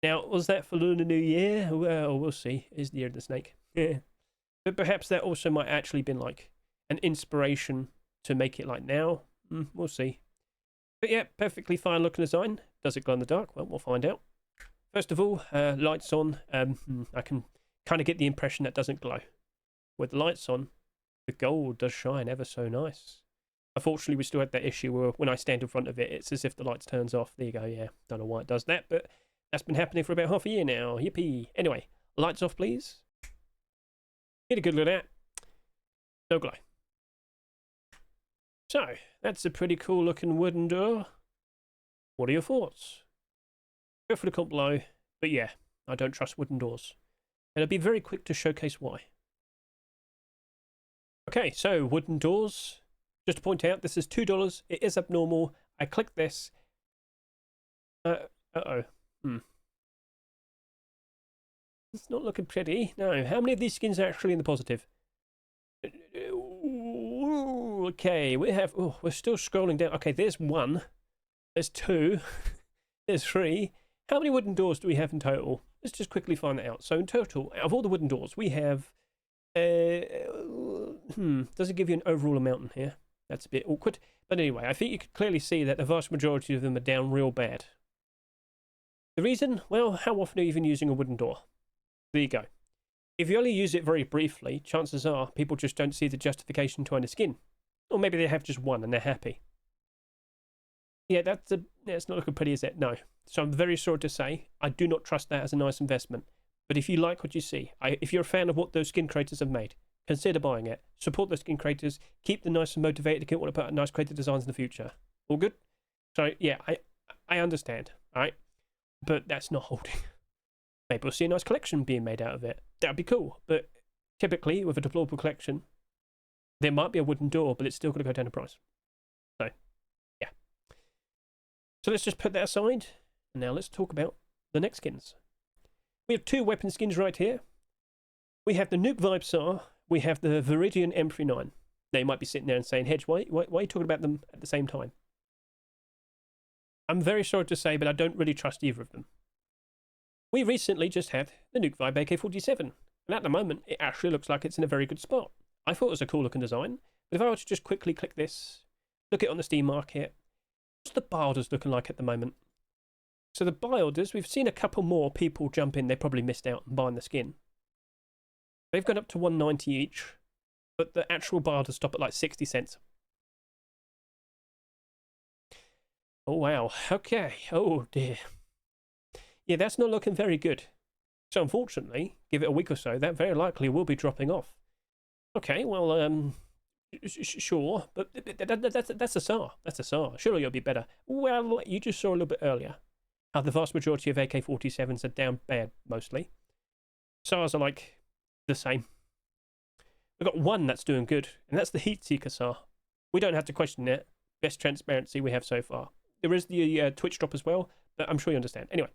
Now, was that for Lunar New Year? Well, we'll see. It is the year of the snake. Yeah. But perhaps that also might actually been like an inspiration to make it like now. We'll see. But yeah, perfectly fine looking design. Does it glow in the dark? Well, we'll find out. First of all, lights on. I can kind of get the impression that doesn't glow. With the lights on, the gold does shine ever so nice. Unfortunately, we still had that issue where when I stand in front of it, it's as if the lights turns off. There you go, yeah. Don't know why it does that, but that's been happening for about half a year now. Yippee. Anyway, lights off, please. Get a good look at that. No glow. So, that's a pretty cool looking wooden door. What are your thoughts? Go for the comment below. But yeah, I don't trust wooden doors. And I'll be very quick to showcase why. Okay, so wooden doors. Just to point out, this is $2. It is abnormal. I click this. It's not looking pretty. No, how many of these skins are actually in the positive? Okay, we have... Oh, we're still scrolling down. Okay, there's one. There's two. There's three. How many wooden doors do we have in total? Let's just quickly find that out. So in total, out of all the wooden doors, we have... does it give you an overall amount in here? That's a bit awkward. But anyway, I think you can clearly see that the vast majority of them are down real bad. The reason? Well, how often are you even using a wooden door? There you go. If you only use it very briefly, chances are people just don't see the justification to own a skin. Or maybe they have just one and they're happy. Yeah, it's not looking pretty, is it? No. So I'm very sorry to say, I do not trust that as a nice investment. But if you like what you see, if you're a fan of what those skin creators have made, consider buying it. Support those skin creators. Keep them nice and motivated to keep wanting to put out nice creative designs in the future. All good? So yeah, I understand, all right? But that's not holding. Maybe we'll see a nice collection being made out of it. That'd be cool. But typically, with a deplorable collection, there might be a wooden door, but it's still going to go down in price. So, yeah. So let's just put that aside. And now let's talk about the next skins. We have two weapon skins right here. We have the Nuke Vibe SAR. We have the Veridian M39. Now you might be sitting there and saying, Hedge, why are you talking about them at the same time? I'm very sorry to say, but I don't really trust either of them. We recently just had the Nuke Vibe AK47, and at the moment, it actually looks like it's in a very good spot. I thought it was a cool looking design, but if I were to just quickly click this, look it on the Steam market, what's the buy orders looking like at the moment? So the buy orders, we've seen a couple more people jump in, they probably missed out on buying the skin. They've gone up to 190 each, but the actual buy orders stop at like 60 cents. Oh wow, okay, oh dear. Yeah, that's not looking very good. So unfortunately, give it a week or so, that very likely will be dropping off. Okay, well, sure, but that's a SAR. That's a SAR. Surely it'll be better. Well, you just saw a little bit earlier how the vast majority of AK-47s are down bad, mostly. SARs are like the same. We've got one that's doing good, and that's the Heatseeker SAR. We don't have to question it. Best transparency we have so far. There is the Twitch drop as well, but I'm sure you understand. Anyway.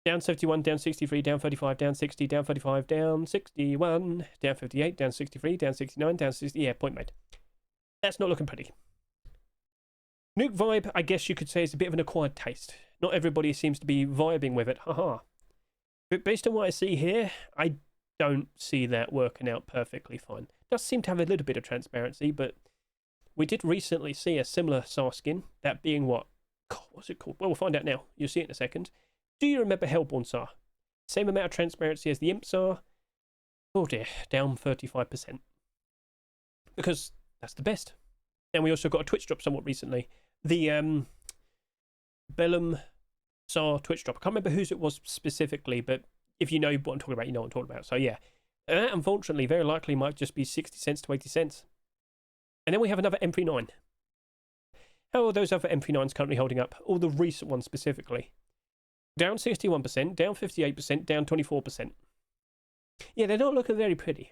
Down 71, down 63, down 35, down 60, down 35, down 61, down 58, down 63, down 69, down 60. Yeah, point made. That's not looking pretty. Nuke Vibe, I guess you could say, is a bit of an acquired taste. Not everybody seems to be vibing with it. Haha. But based on what I see here, I don't see that working out perfectly fine. It does seem to have a little bit of transparency, but we did recently see a similar SAR skin. That being what? God, what's it called? Well, we'll find out now. You'll see it in a second. Do you remember Hellborn SAR? Same amount of transparency as the Imp SAR. Oh dear, down 35%. Because that's the best. And we also got a Twitch drop somewhat recently. The Bellum SAR Twitch drop. I can't remember whose it was specifically, but if you know what I'm talking about, you know what I'm talking about. So yeah, that unfortunately very likely might just be 60 cents to 80 cents. And then we have another M39. How are those other M39s currently holding up? All the recent ones specifically. Down 61%, down 58%, down 24%. Yeah, they're not looking very pretty.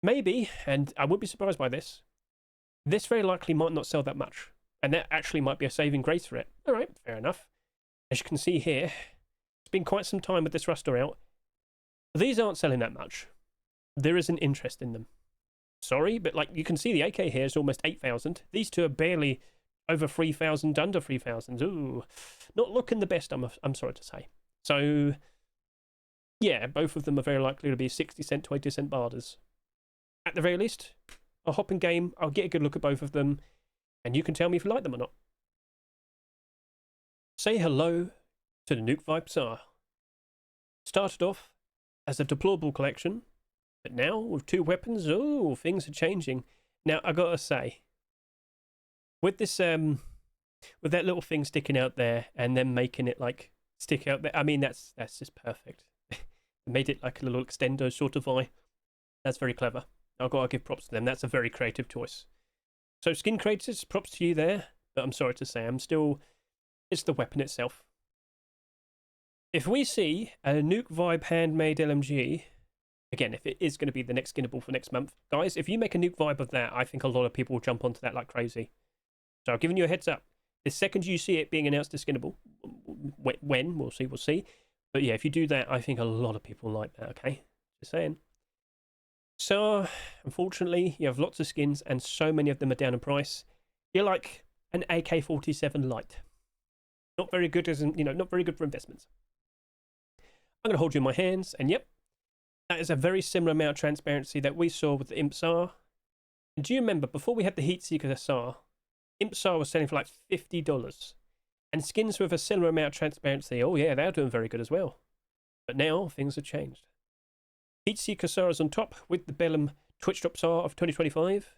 Maybe, and I would be surprised by this very likely might not sell that much. And that actually might be a saving grace for it. All right, fair enough. As you can see here, it's been quite some time with this Ruster out. These aren't selling that much. There is an interest in them. Sorry, but like you can see the AK here is almost 8,000. These two are barely over 3,000, under 3,000. Ooh, not looking the best, I'm sorry to say. So, yeah, both of them are very likely to be 60 cent to 80 cent barders. At the very least, I'll hop in game, I'll get a good look at both of them, and you can tell me if you like them or not. Say hello to the Nuke Vibe SAR. Started off as a deplorable collection, but now with two weapons, oh, things are changing. Now, I gotta say, with this, with that little thing sticking out there and then making it like stick out there, I mean, that's just perfect. Made it like a little extendo sort of eye. That's very clever. I've got to give props to them. That's a very creative choice. So skin creators, props to you there. But I'm sorry to say, it's the weapon itself. If we see a Nuke Vibe handmade LMG, again, if it is going to be the next Skinnable for next month, guys, if you make a Nuke Vibe of that, I think a lot of people will jump onto that like crazy. So I'm giving you a heads up. The second you see it being announced as Skinnable, when, we'll see. But yeah, if you do that, I think a lot of people like that, okay? Just saying. So, unfortunately, you have lots of skins and so many of them are down in price. You're like an AK-47 light. Not very good as not very good for investments. I'm going to hold you in my hands, and yep, that is a very similar amount of transparency that we saw with the Imp SAR. And do you remember, before we had the Heatseeker SAR, Imp SAR was selling for like $50. And skins with a similar amount of transparency, oh yeah, they're doing very good as well. But now things have changed. Heat Seeker Sara's on top with the Bellum Twitch Drop Sar of 2025.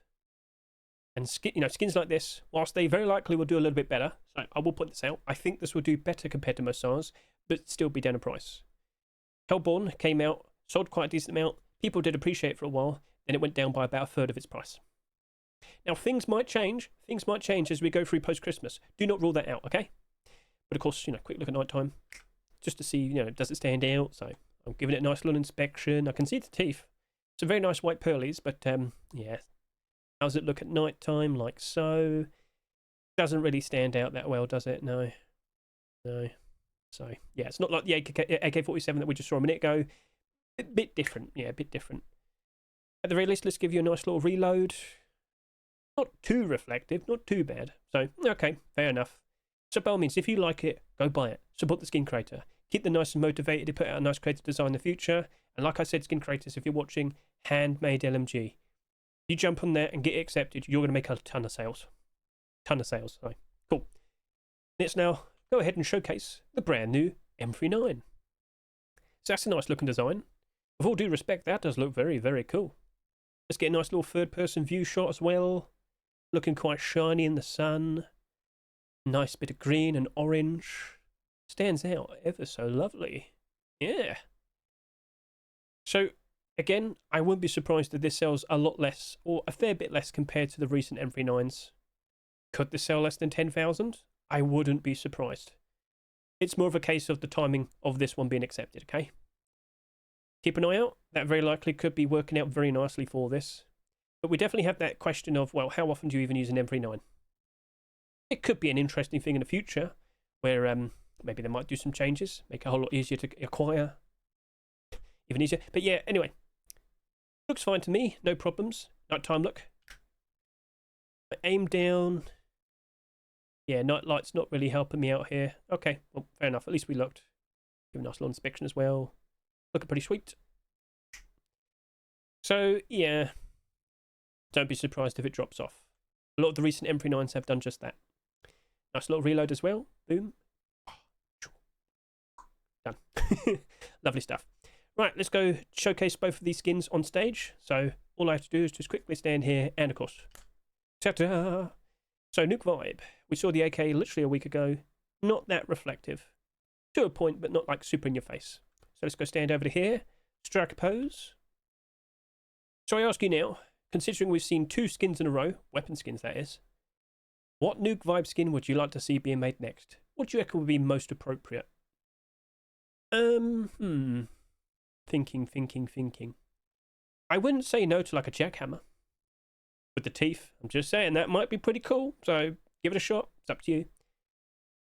And skins like this, whilst they very likely will do a little bit better, so I will point this out, I think this will do better compared to most SARs, but still be down in price. Hellborn came out, sold quite a decent amount, people did appreciate it for a while, then it went down by about a third of its price. Now things might change as we go through post-Christmas. Do not rule that out, okay? But of course, quick look at night time, just to see, does it stand out? So I'm giving it a nice little inspection. I can see the teeth. Some very nice white pearlies, but yeah. How does it look at night time? Like so. Doesn't really stand out that well, does it? No. No. So, yeah, it's not like the AK47 that we just saw a minute ago. A bit different. Yeah, a bit different. At the very least, let's give you a nice little reload. Not too reflective, not too bad. So, okay, fair enough. So, by all means, if you like it, go buy it. Support the skin creator. Keep them nice and motivated to put out a nice creative design in the future. And like I said, skin creators, if you're watching, handmade LMG. You jump on there and get it accepted, you're going to make a ton of sales. Ton of sales. So, cool. Let's now go ahead and showcase the brand new M39. So that's a nice looking design. With all due respect, that does look very, very cool. Let's get a nice little third person view shot as well. Looking quite shiny in the sun. Nice bit of green and orange. Stands out ever so lovely. Yeah. So, again, I wouldn't be surprised if this sells a lot less, or a fair bit less compared to the recent M39s. Could this sell less than 10,000? I wouldn't be surprised. It's more of a case of the timing of this one being accepted, okay? Keep an eye out. That very likely could be working out very nicely for this. But we definitely have that question of, well, how often do you even use an M39? It could be an interesting thing in the future, where maybe they might do some changes, make it a whole lot easier to acquire. Even easier. But yeah, anyway. Looks fine to me, no problems. Nighttime look. Aim down. Yeah, night light's not really helping me out here. Okay, well, fair enough. At least we looked. Give a nice little inspection as well. Looking pretty sweet. So, yeah. Don't be surprised if it drops off. A lot of the recent M39s have done just that. Nice little reload as well. Boom. Done. Lovely stuff. Right, let's go showcase both of these skins on stage. So all I have to do is just quickly stand here and, of course, ta-da! So Nuke Vibe. We saw the AK literally a week ago. Not that reflective. To a point, but not like super in your face. So let's go stand over to here. Strike a pose. So I ask you now, considering we've seen 2 skins in a row, weapon skins that is, what Nuke Vibe skin would you like to see being made next? What do you reckon would be most appropriate? Thinking. I wouldn't say no to like a jackhammer. With the teeth, I'm just saying that might be pretty cool. So give it a shot. It's up to you.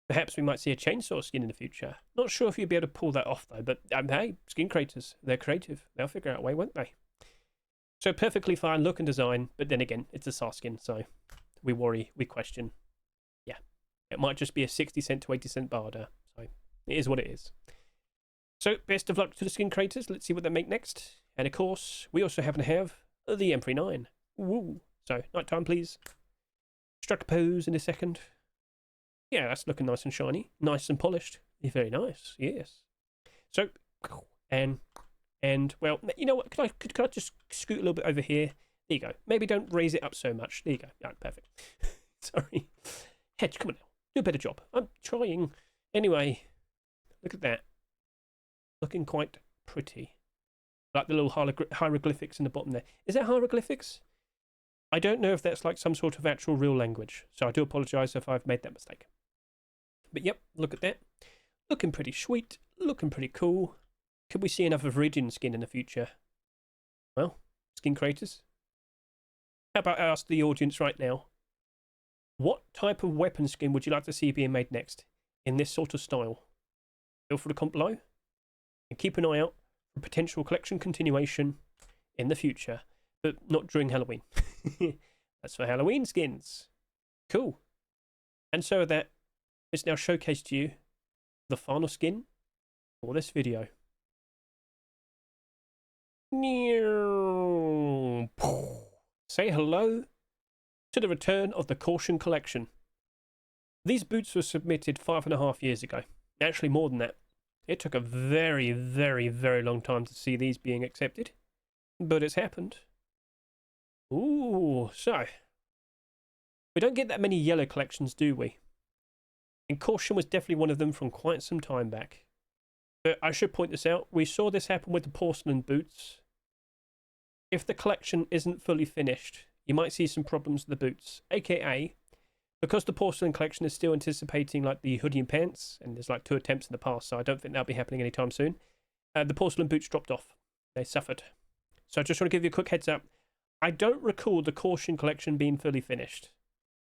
Perhaps we might see a chainsaw skin in the future. Not sure if you'd be able to pull that off though. But hey, skin creators, they're creative. They'll figure out a way, won't they? So perfectly fine look and design. But then again, it's a SAR skin. So we worry, we question. Yeah, it might just be a 60 cent to 80 cent barter. So it is what it is. So, best of luck to the skin creators. Let's see what they make next. And of course, we also happen to have the M39. Woo. So, nighttime, please. Struck a pose in a second. Yeah, that's looking nice and shiny. Nice and polished. Very nice, yes. So, and well, you know what? Could I just scoot a little bit over here? There you go. Maybe don't raise it up so much. There you go. Right, perfect. Sorry. Hedge, come on now. Do a better job. I'm trying. Anyway, look at that. Looking quite pretty. Like the little hieroglyphics in the bottom there. Is that hieroglyphics? I don't know if that's like some sort of actual real language. So I do apologise if I've made that mistake. But yep, look at that. Looking pretty sweet. Looking pretty cool. Could we see another Veridian skin in the future? Well, skin creators. How about I ask the audience right now? What type of weapon skin would you like to see being made next? In this sort of style? Feel free to comment below. And keep an eye out for potential collection continuation in the future, but not during Halloween. That's for Halloween skins. Cool. And so that is now showcased to you the final skin for this video. Say hello to the return of the Caution collection. These boots were submitted 5.5 years ago. Actually, more than that. It took a very, very, very long time to see these being accepted. But it's happened. Ooh, so. We don't get that many yellow collections, do we? And Caution was definitely one of them from quite some time back. But I should point this out. We saw this happen with the porcelain boots. If the collection isn't fully finished, you might see some problems with the boots. AKA, because the porcelain collection is still anticipating like the hoodie and pants, and there's like 2 attempts in the past, so I don't think that'll be happening anytime soon. The porcelain boots dropped off. They suffered. So I just want to give you a quick heads up. I don't recall the Caution collection being fully finished.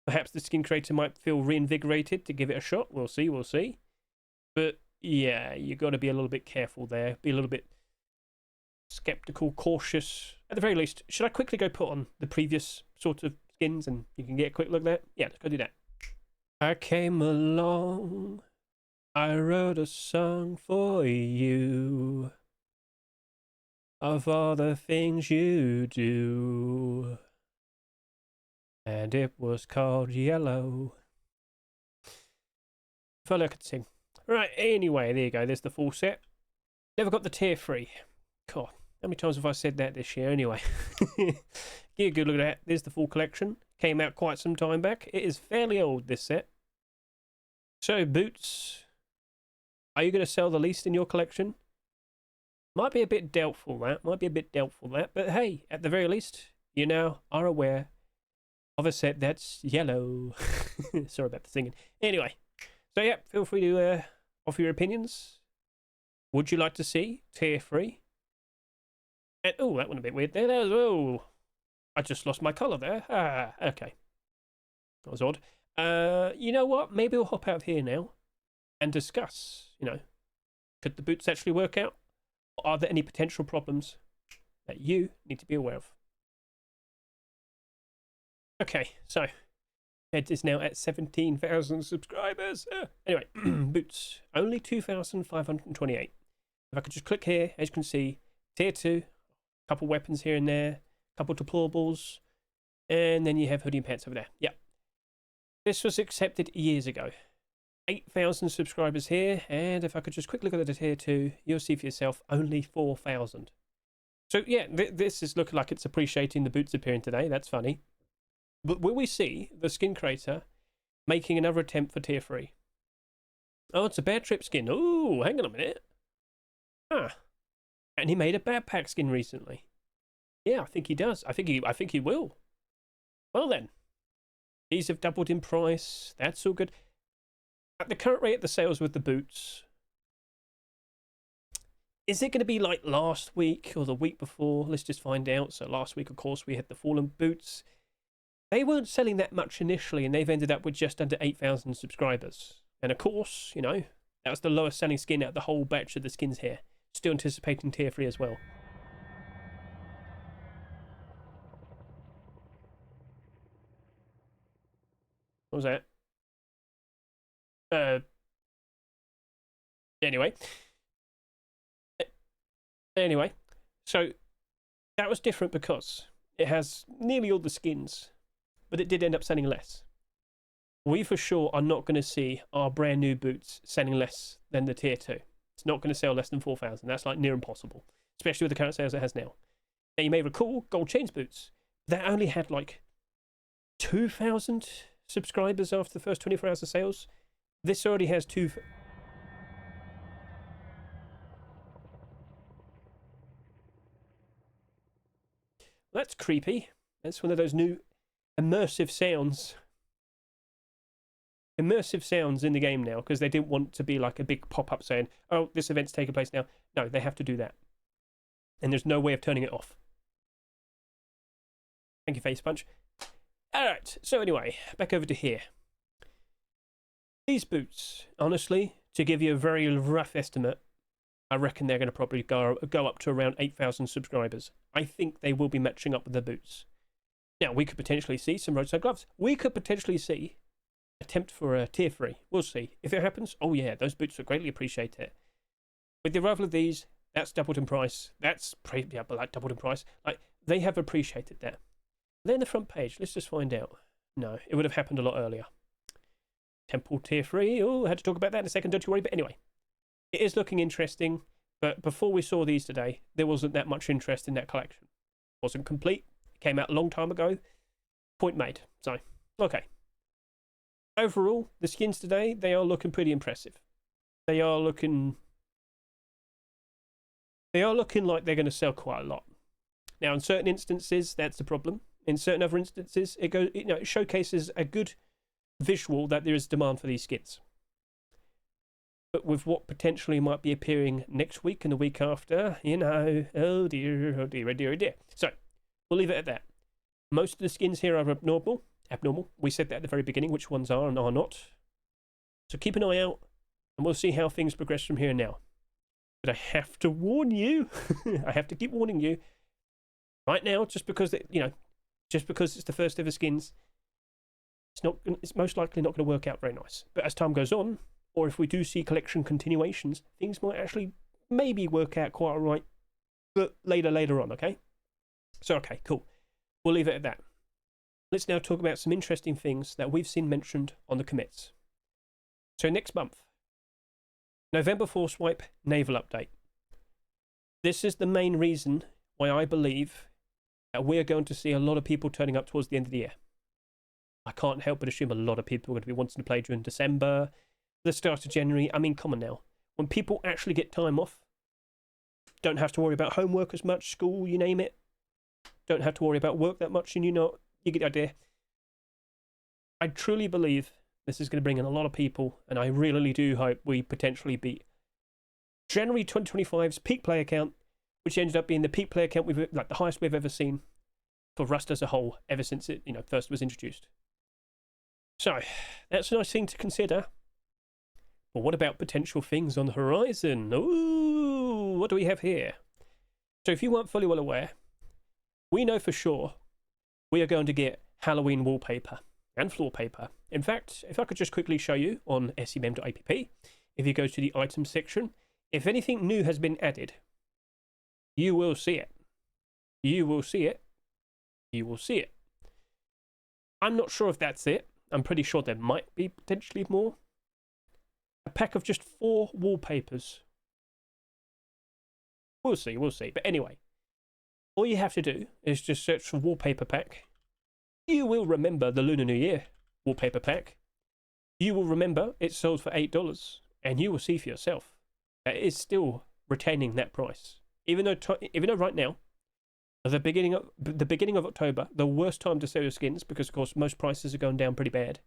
Perhaps the skin creator might feel reinvigorated to give it a shot. We'll see, we'll see. But yeah, you got to be a little bit careful there. Be a little bit skeptical, cautious. At the very least, should I quickly go put on the previous sort of skins and you can get a quick look there? Yeah, let's go do that. I came along, I wrote a song for you, of all the things you do, and it was called Yellow. If only I could sing. Right, anyway, there you go, there's the full set. Never got the tier 3. God, how many times have I said that this year? Anyway, get a good look at that. There's the full collection. Came out quite some time back. It is fairly old, this set. So, boots. Are you going to sell the least in your collection? Might be a bit doubtful, that. Might be a bit doubtful, that. But hey, at the very least, you now are aware of a set that's yellow. Sorry about the singing. Anyway, so yeah, feel free to offer your opinions. Would you like to see tier 3? And, oh, that went a bit weird there. Oh, I just lost my colour there. Ah, okay. That was odd. You know what? Maybe we'll hop out here now and discuss, you know, could the boots actually work out? Or are there any potential problems that you need to be aware of? Okay, so Hedge is now at 17,000 subscribers. Anyway, boots, only 2,528. If I could just click here, as you can see, tier 2, a couple weapons here and there, a couple deplorables, and then you have hoodie and pants over there. Yep. This was accepted years ago. 8,000 subscribers here, and if I could just quickly look at the tier 2, you'll see for yourself only 4,000. So yeah, this is looking like it's appreciating the boots appearing today. That's funny. But will we see the skin creator making another attempt for tier 3? Oh, it's a bear trip skin. Oh, hang on a minute. Ah, and he made a backpack skin recently. Yeah, I think he does. I think he will. Well then, these have doubled in price. That's all good. At the current rate of the sales with the boots, is it going to be like last week or the week before? Let's just find out. So last week, of course, we had the fallen boots. They weren't selling that much initially, and they've ended up with just under 8,000 subscribers. And of course, you know, that was the lowest selling skin out of the whole batch of the skins here. Still anticipating tier 3 as well. What was that? Anyway, so that was different because it has nearly all the skins, but it did end up selling less. We for sure are not going to see our brand new boots selling less than the tier 2. It's not going to sell less than 4,000. That's like near impossible, especially with the current sales it has now. Now you may recall Gold Chains boots. That only had like 2,000 subscribers after the first 24 hours of sales. This already has 2. That's creepy. That's one of those new immersive sounds. Immersive sounds in the game now, because they didn't want to be like a big pop-up saying, oh, this event's taking place now. No, they have to do that. And there's no way of turning it off. Thank you, Face Punch. Alright, so anyway, back over to here. These boots, honestly, to give you a very rough estimate, I reckon they're going to probably go up to around 8,000 subscribers. I think they will be matching up with the boots. Now, we could potentially see some roadside gloves. We could potentially see attempt for a tier 3. We'll see. If it happens, oh yeah, those boots would greatly appreciate it. With the arrival of these, that's doubled in price. That's like doubled in price. Like, they have appreciated that. Then the front page, let's just find out. No, it would have happened a lot earlier. Temple Tier 3. Oh, I had to talk about that in a second, don't you worry. But anyway, it is looking interesting. But before we saw these today, there wasn't that much interest in that collection. It wasn't complete. It came out a long time ago. Point made. So, okay. Overall, the skins today, they are looking pretty impressive. They are looking like they're going to sell quite a lot. Now, in certain instances, that's the problem. In certain other instances, it showcases a good visual that there is demand for these skins. But with what potentially might be appearing next week and the week after, oh dear, oh dear, oh dear, oh dear. So, we'll leave it at that. Most of the skins here are abnormal. We said that at the very beginning, which ones are and are not. So keep an eye out, and we'll see how things progress from here now. But I have to warn you, I have to keep warning you, right now, just because it's the first ever skins, it's most likely not going to work out very nice. But as time goes on, or if we do see collection continuations, things might actually maybe work out quite all right, but later on, okay? So, okay, cool. We'll leave it at that. Let's now talk about some interesting things that we've seen mentioned on the commits. So next month, November Force Wipe Naval Update. This is the main reason why I believe that we're going to see a lot of people turning up towards the end of the year. I can't help but assume a lot of people are going to be wanting to play during December, the start of January. I mean, come on now. When people actually get time off, don't have to worry about homework as much, school, you name it. Don't have to worry about work that much, and you get the idea. I truly believe this is going to bring in a lot of people, and I really do hope we potentially beat January 2025's peak player count, which ended up being the peak player count the highest we've ever seen for Rust as a whole ever since it first was introduced. So that's a nice thing to consider. But what about potential things on the horizon? Ooh, what do we have here? So if you weren't fully well aware, we know for sure we are going to get Halloween wallpaper and floor paper. In fact, if I could just quickly show you on sem.app, if you go to the items section, if anything new has been added, you will see it. You will see it. You will see it. I'm not sure if that's it. I'm pretty sure there might be potentially more. A pack of just 4 wallpapers. We'll see, we'll see. But anyway, all you have to do is just search for wallpaper pack. You will remember the Lunar New Year wallpaper pack. You will remember it sold for $8, and you will see for yourself that it is still retaining that price. Even though right now, the beginning of October, the worst time to sell your skins, because of course most prices are going down pretty bad.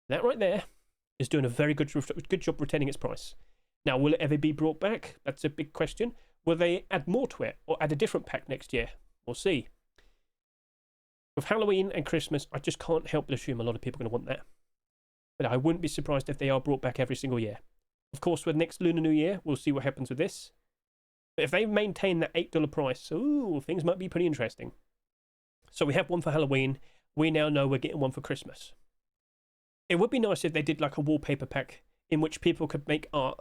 That right there is doing a very good job retaining its price. Now, will it ever be brought back? That's a big question. Will they add more to it or add a different pack next year? We'll see. With Halloween and Christmas, I just can't help but assume a lot of people are going to want that. But I wouldn't be surprised if they are brought back every single year. Of course, with next Lunar New Year, we'll see what happens with this. But if they maintain that $8 price, ooh, things might be pretty interesting. So we have one for Halloween. We now know we're getting one for Christmas. It would be nice if they did like a wallpaper pack in which people could make art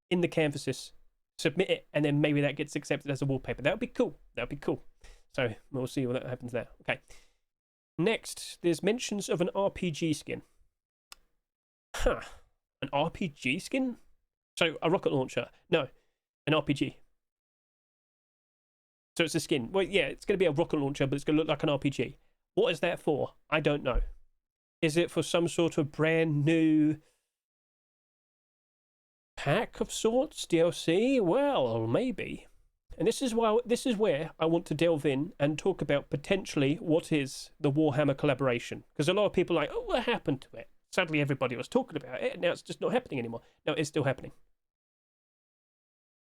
in the canvases, submit it, and then maybe that gets accepted as a wallpaper. That would be cool. That would be cool. So we'll see what happens there. Okay. Next, there's mentions of an RPG skin. Huh. An RPG skin? So a rocket launcher. No, an RPG. So it's a skin. Well, yeah, it's going to be a rocket launcher, but it's going to look like an RPG. What is that for? I don't know. Is it for some sort of brand new pack of sorts? DLC? Well, maybe. And this is where I want to delve in and talk about potentially what is the Warhammer collaboration. Because a lot of people are like, oh, what happened to it? Sadly, everybody was talking about it, and now it's just not happening anymore. No, it's still happening.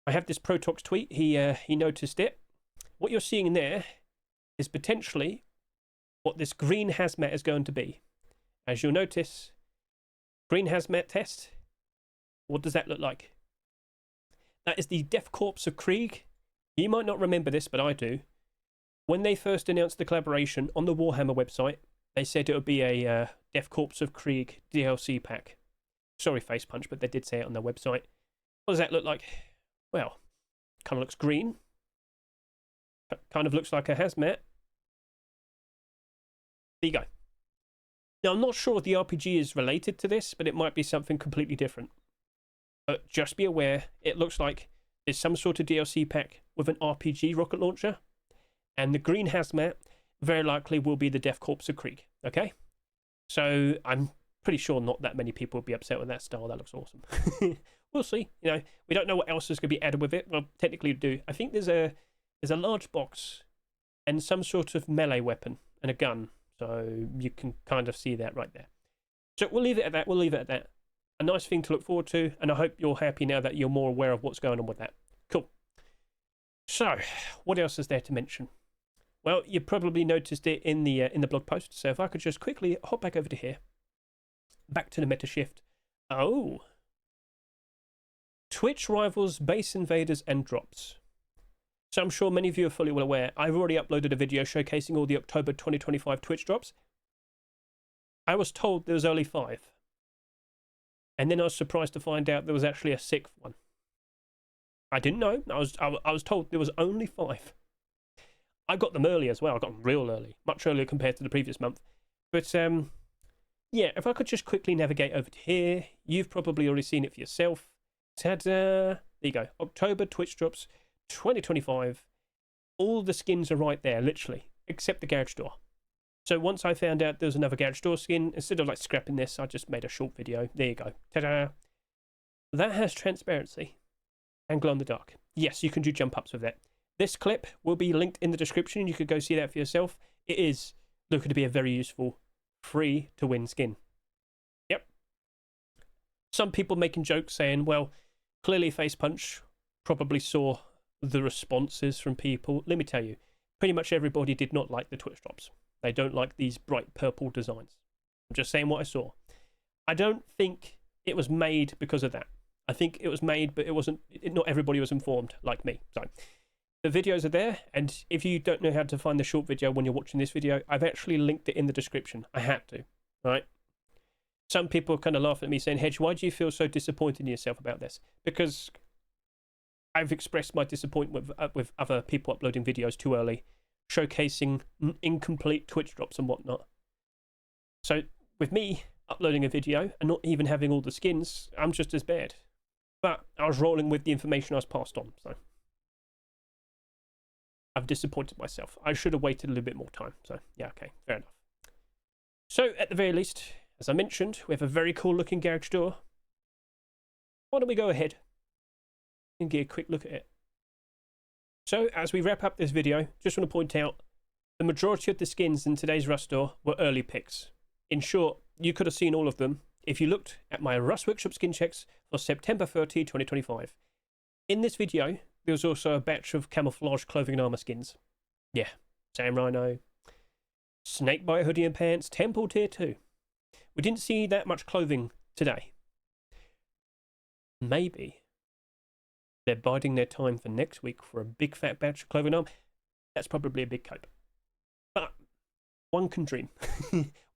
I have this Protox tweet. He noticed it. What you're seeing there is potentially what this green HAZMAT is going to be. As you'll notice, green HAZMAT test. What does that look like? That is the Death Corpse of Krieg. You might not remember this, but I do. When they first announced the collaboration on the Warhammer website, they said it would be a Death Corpse of Krieg DLC pack. Sorry, face punch, but they did say it on their website. What does that look like? Well, kind of looks green. Kind of looks like a HAZMAT. There you go. Now, I'm not sure if the RPG is related to this, but it might be something completely different. But just be aware, it looks like there's some sort of DLC pack with an RPG rocket launcher, and the green hazmat very likely will be the Death Corpse of Krieg, okay? So I'm pretty sure not that many people will be upset with that style. That looks awesome. We'll see. You know, we don't know what else is going to be added with it. Well, technically we do. I think there's a large box and some sort of melee weapon and a gun. So you can kind of see that right there. So we'll leave it at that. We'll leave it at that. A nice thing to look forward to, and I hope you're happy now that you're more aware of what's going on with that. Cool. So, what else is there to mention? Well, you probably noticed it in the blog post. So if I could just quickly hop back over to here, back to the meta shift. Oh, Twitch rivals base invaders and drops. So I'm sure many of you are fully well aware. I've already uploaded a video showcasing all the October 2025 Twitch drops. I was told there was only 5. And then I was surprised to find out there was actually a 6th one. I didn't know. I was told there was only 5. I got them early as well. I got them real early, much earlier compared to the previous month. But yeah, if I could just quickly navigate over to here, you've probably already seen it for yourself. Ta-da! There you go. October Twitch drops 2025. All the skins are right there, literally, except the garage door. So once I found out there was another garage door skin, instead of like scrapping this, I just made a short video. There you go. Ta-da! That has transparency and glow in the dark. Yes, you can do jump ups with that. This clip will be linked in the description. You could go see that for yourself. It is looking to be a very useful, free to win skin. Yep. Some people making jokes saying, well, clearly Face Punch probably saw the responses from people. Let me tell you, pretty much everybody did not like the Twitch drops. They don't like these bright purple designs. I'm just saying what I saw. I don't think it was made because of that. I think it was made, but it wasn't. Not everybody was informed like me. So the videos are there, and if you don't know how to find the short video when you're watching this video, I've actually linked it in the description. I had to, right? Some people kind of laugh at me saying, Hedge, why do you feel so disappointed in yourself about this? Because I've expressed my disappointment with other people uploading videos too early, showcasing incomplete Twitch drops and whatnot. So with me uploading a video and not even having all the skins, I'm just as bad. But I was rolling with the information I was passed on, so I've disappointed myself. I should have waited a little bit more time. So yeah, okay, fair enough. So at the very least, as I mentioned, we have a very cool looking garage door. Why don't we go ahead and get a quick look at it? So as we wrap up this video, just want to point out the majority of the skins in today's Rust store were early picks. In short, you could have seen all of them if you looked at my Rust Workshop skin checks for September 30, 2025. In this video, there was also a batch of camouflage clothing and armor skins. Yeah, Sam Rhino, Snakebite hoodie and pants, Temple Tier 2. We didn't see that much clothing today. Maybe they're biding their time for next week for a big fat batch of clothing and armor. That's probably a big cope. But one can dream.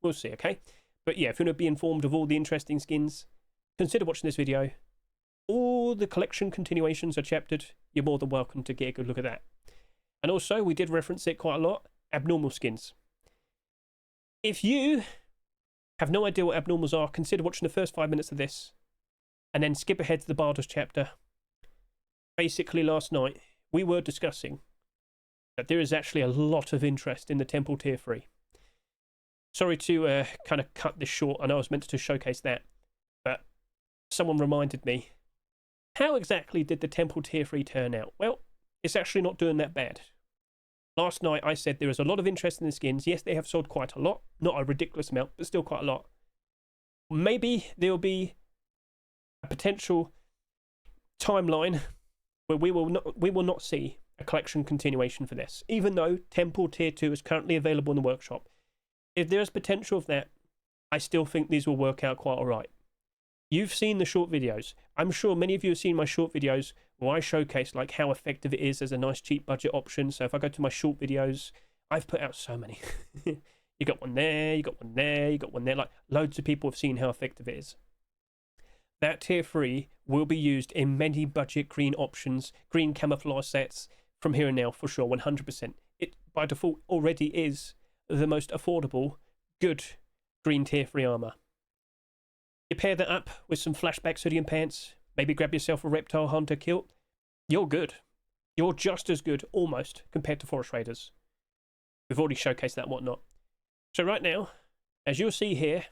We'll see, okay? But yeah, if you want to be informed of all the interesting skins, consider watching this video. All the collection continuations are chaptered. You're more than welcome to get a good look at that. And also, we did reference it quite a lot, abnormal skins. If you have no idea what abnormals are, consider watching the first 5 minutes of this, and then skip ahead to the Bardos chapter. Basically, last night, we were discussing that there is actually a lot of interest in the Temple Tier 3. Sorry to kind of cut this short. I know I was meant to showcase that, but someone reminded me, how exactly did the Temple Tier 3 turn out? Well, it's actually not doing that bad. Last night I said there is a lot of interest in the skins. Yes, they have sold quite a lot. Not a ridiculous amount, but still quite a lot. Maybe there will be a potential timeline where we will not see a collection continuation for this, even though Temple Tier 2 is currently available in the workshop. If there's potential of that, I still think these will work out quite alright. You've seen the short videos. I'm sure many of you have seen my short videos where I showcase like how effective it is as a nice cheap budget option. So if I go to my short videos, I've put out so many. You got one there, you got one there, you got one there. Like loads of people have seen how effective it is. That Tier 3 will be used in many budget green options, green camouflage sets from here and now for sure, 100%. It by default already is the most affordable, good green tier 3 armor. You pair that up with some flashback Sodium pants, maybe grab yourself a Reptile Hunter kilt, you're good. You're just as good, almost, compared to Forest Raiders. We've already showcased that and whatnot. So right now, as you'll see here,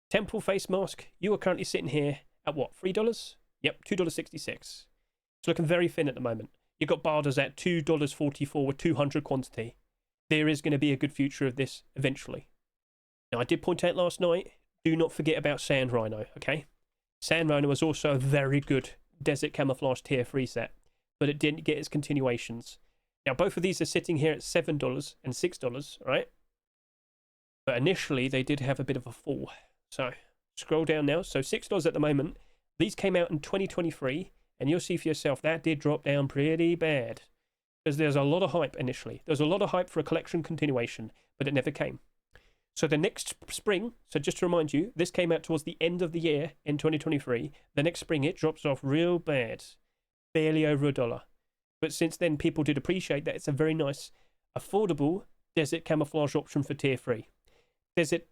Temple face mask, you are currently sitting here at what, $3? Yep, $2.66. It's looking very thin at the moment. You've got Barders at $2.44 with 200 quantity. There is going to be a good future of this eventually. Now, I did point out last night, do not forget about Sand Rhino, okay? Sand Rhino was also a very good Desert Camouflage Tier 3 set, but it didn't get its continuations. Now, both of these are sitting here at $7 and $6, right? But initially, they did have a bit of a fall. So, scroll down now. So, $6 at the moment. These came out in 2023, and you'll see for yourself that did drop down pretty bad. Because there's a lot of hype initially. There's a lot of hype for a collection continuation, but it never came. So the next spring, so just to remind you, this came out towards the end of the year in 2023. The next spring, it drops off real bad. Barely over $1. But since then, people did appreciate that it's a very nice, affordable desert camouflage option for Tier 3. Desert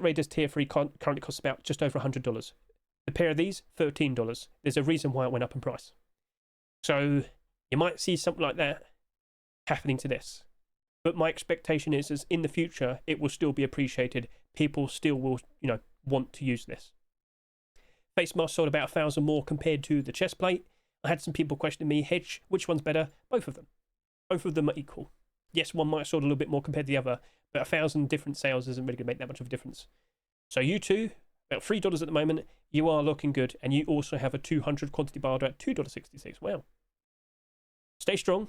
Raiders Tier 3 currently costs about just over $100. The pair of these, $13. There's a reason why it went up in price. So you might see something like that happening to this. But my expectation is in the future, it will still be appreciated. People still will, want to use this. Face mask sold about 1,000 more compared to the chest plate. I had some people questioning me, Hedge, which one's better? Both of them. Both of them are equal. Yes, one might have sold a little bit more compared to the other, but 1,000 different sales isn't really going to make that much of a difference. So you two, about $3 at the moment, you are looking good, and you also have a 200 quantity barter at $2.66. Wow. Stay strong.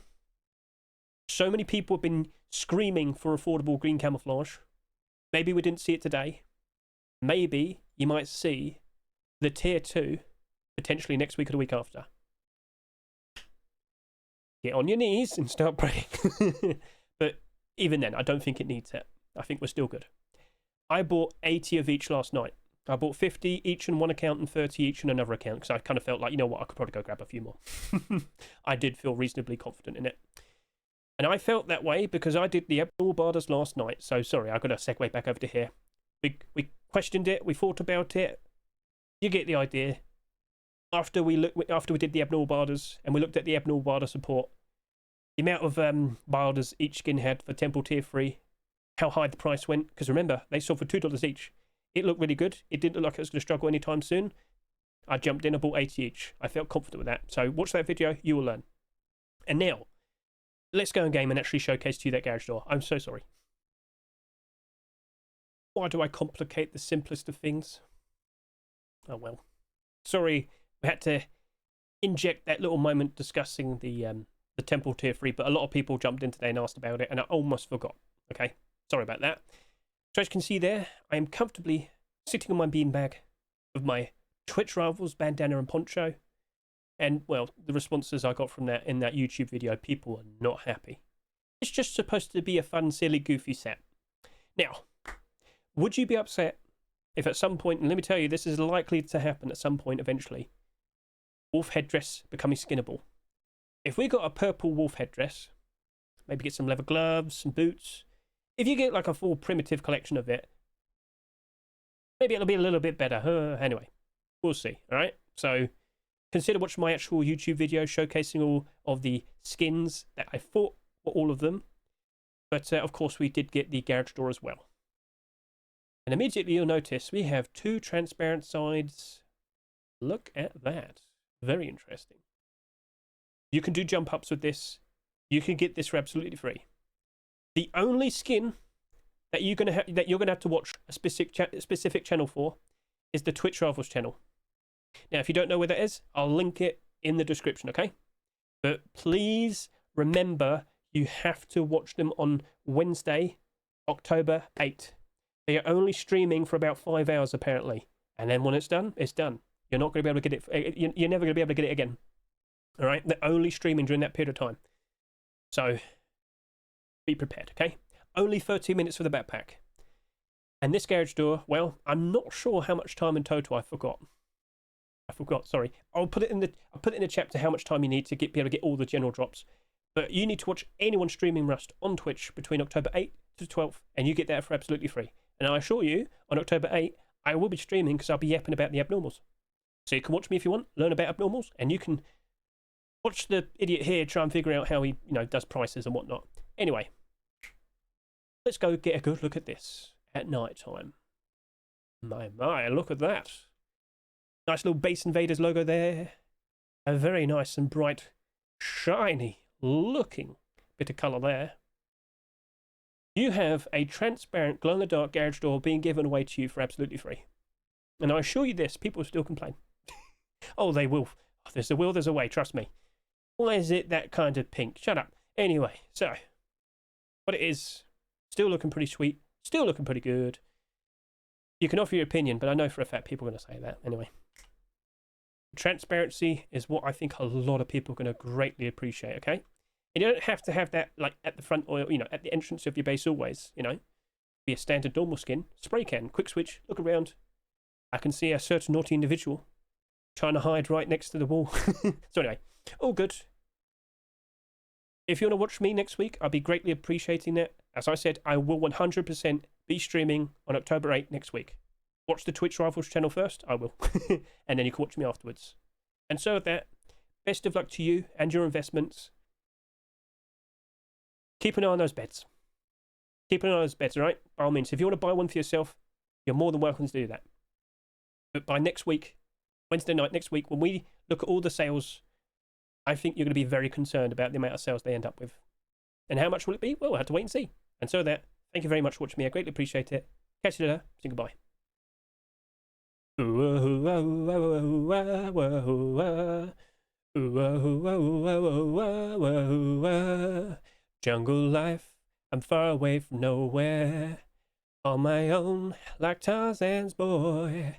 So many people have been screaming for affordable green camouflage. Maybe we didn't see it today. Maybe you might see the Tier 2 potentially next week or the week after. Get on your knees and start praying. But even then, I don't think it needs it. I think we're still good. I bought 80 of each last night. I bought 50 each in one account and 30 each in another account because I kind of felt like, you know what, I could probably go grab a few more. I did feel reasonably confident in it. And I felt that way because I did the abnormal barders last night. So sorry, I've got to segue back over to here. We questioned it, we thought about it. You get the idea. After we did the abnormal barders and we looked at the abnormal barder support, the amount of barders each skin had for Temple Tier 3, how high the price went. Because remember, they sold for $2 each. It looked really good. It didn't look like it was going to struggle anytime soon. I jumped in, I bought 80 each. I felt confident with that. So watch that video, you will learn. And now, let's go in game and actually showcase to you that garage door. I'm so sorry. Why do I complicate the simplest of things? Oh well. Sorry, we had to inject that little moment discussing the Temple Tier 3, but a lot of people jumped in today and asked about it, and I almost forgot. Okay, sorry about that. So as you can see there, I am comfortably sitting on my beanbag with my Twitch Rivals bandana and poncho. And, well, the responses I got from that in that YouTube video, people are not happy. It's just supposed to be a fun, silly, goofy set. Now, would you be upset if at some point, and let me tell you, this is likely to happen at some point eventually, wolf headdress becoming skinnable? If we got a purple wolf headdress, maybe get some leather gloves, some boots, if you get like a full primitive collection of it, maybe it'll be a little bit better. Anyway, we'll see, all right? So consider watching my actual YouTube video showcasing all of the skins that I thought were all of them. But of course, we did get the garage door as well. And immediately you'll notice we have two transparent sides. Look at that. Very interesting. You can do jump ups with this. You can get this for absolutely free. The only skin that you're gonna have to watch a specific channel for is the Twitch Rivals channel. Now, if you don't know where that is, I'll link it in the description, okay? But please remember, you have to watch them on Wednesday, October 8th. They are only streaming for about 5 hours, apparently. And then when it's done, it's done. You're not going to be able to get it. You're never going to be able to get it again. All right? They're only streaming during that period of time. So be prepared, okay? Only 30 minutes for the backpack. And this garage door, well, I'm not sure how much time in total. I forgot, sorry. I'll put it in the chapter how much time you need to be able to get all the general drops. But you need to watch anyone streaming Rust on Twitch between October 8th to 12th, and you get that for absolutely free. And I assure you, on October 8th, I will be streaming because I'll be yapping about the abnormals. So you can watch me if you want, learn about abnormals, and you can watch the idiot here try and figure out how he, does prices and whatnot. Anyway, let's go get a good look at this at night time. My, look at that. Nice little Base Invaders logo there. A very nice and bright, shiny looking bit of colour there. You have a transparent glow-in-the-dark garage door being given away to you for absolutely free. And I assure you this, people will still complain. Oh, they will. Oh, there's a will, there's a way, trust me. Why is it that kind of pink? Shut up. Anyway, so, what it is, still looking pretty sweet, still looking pretty good. You can offer your opinion, but I know for a fact people are going to say that. Anyway, transparency is what I think a lot of people are going to greatly appreciate, okay? And you don't have to have that like at the front or, at the entrance of your base always, Be a standard normal skin, spray can, quick switch, look around. I can see a certain naughty individual trying to hide right next to the wall. So anyway, all good. If you want to watch me next week, I'll be greatly appreciating that. As I said, I will 100% be streaming on October 8th next week. Watch the Twitch Rivals channel first, I will. And then you can watch me afterwards. And so with that, best of luck to you and your investments. Keep an eye on those beds. Keep an eye on those beds, all right? By all means, if you want to buy one for yourself, you're more than welcome to do that. But by next week, Wednesday night next week, when we look at all the sales, I think you're going to be very concerned about the amount of sales they end up with. And how much will it be? Well, we'll have to wait and see. And so that, thank you very much for watching me. I greatly appreciate it. Catch you later. Say goodbye. Jungle life, I'm far away from nowhere. On my own, like Tarzan's boy.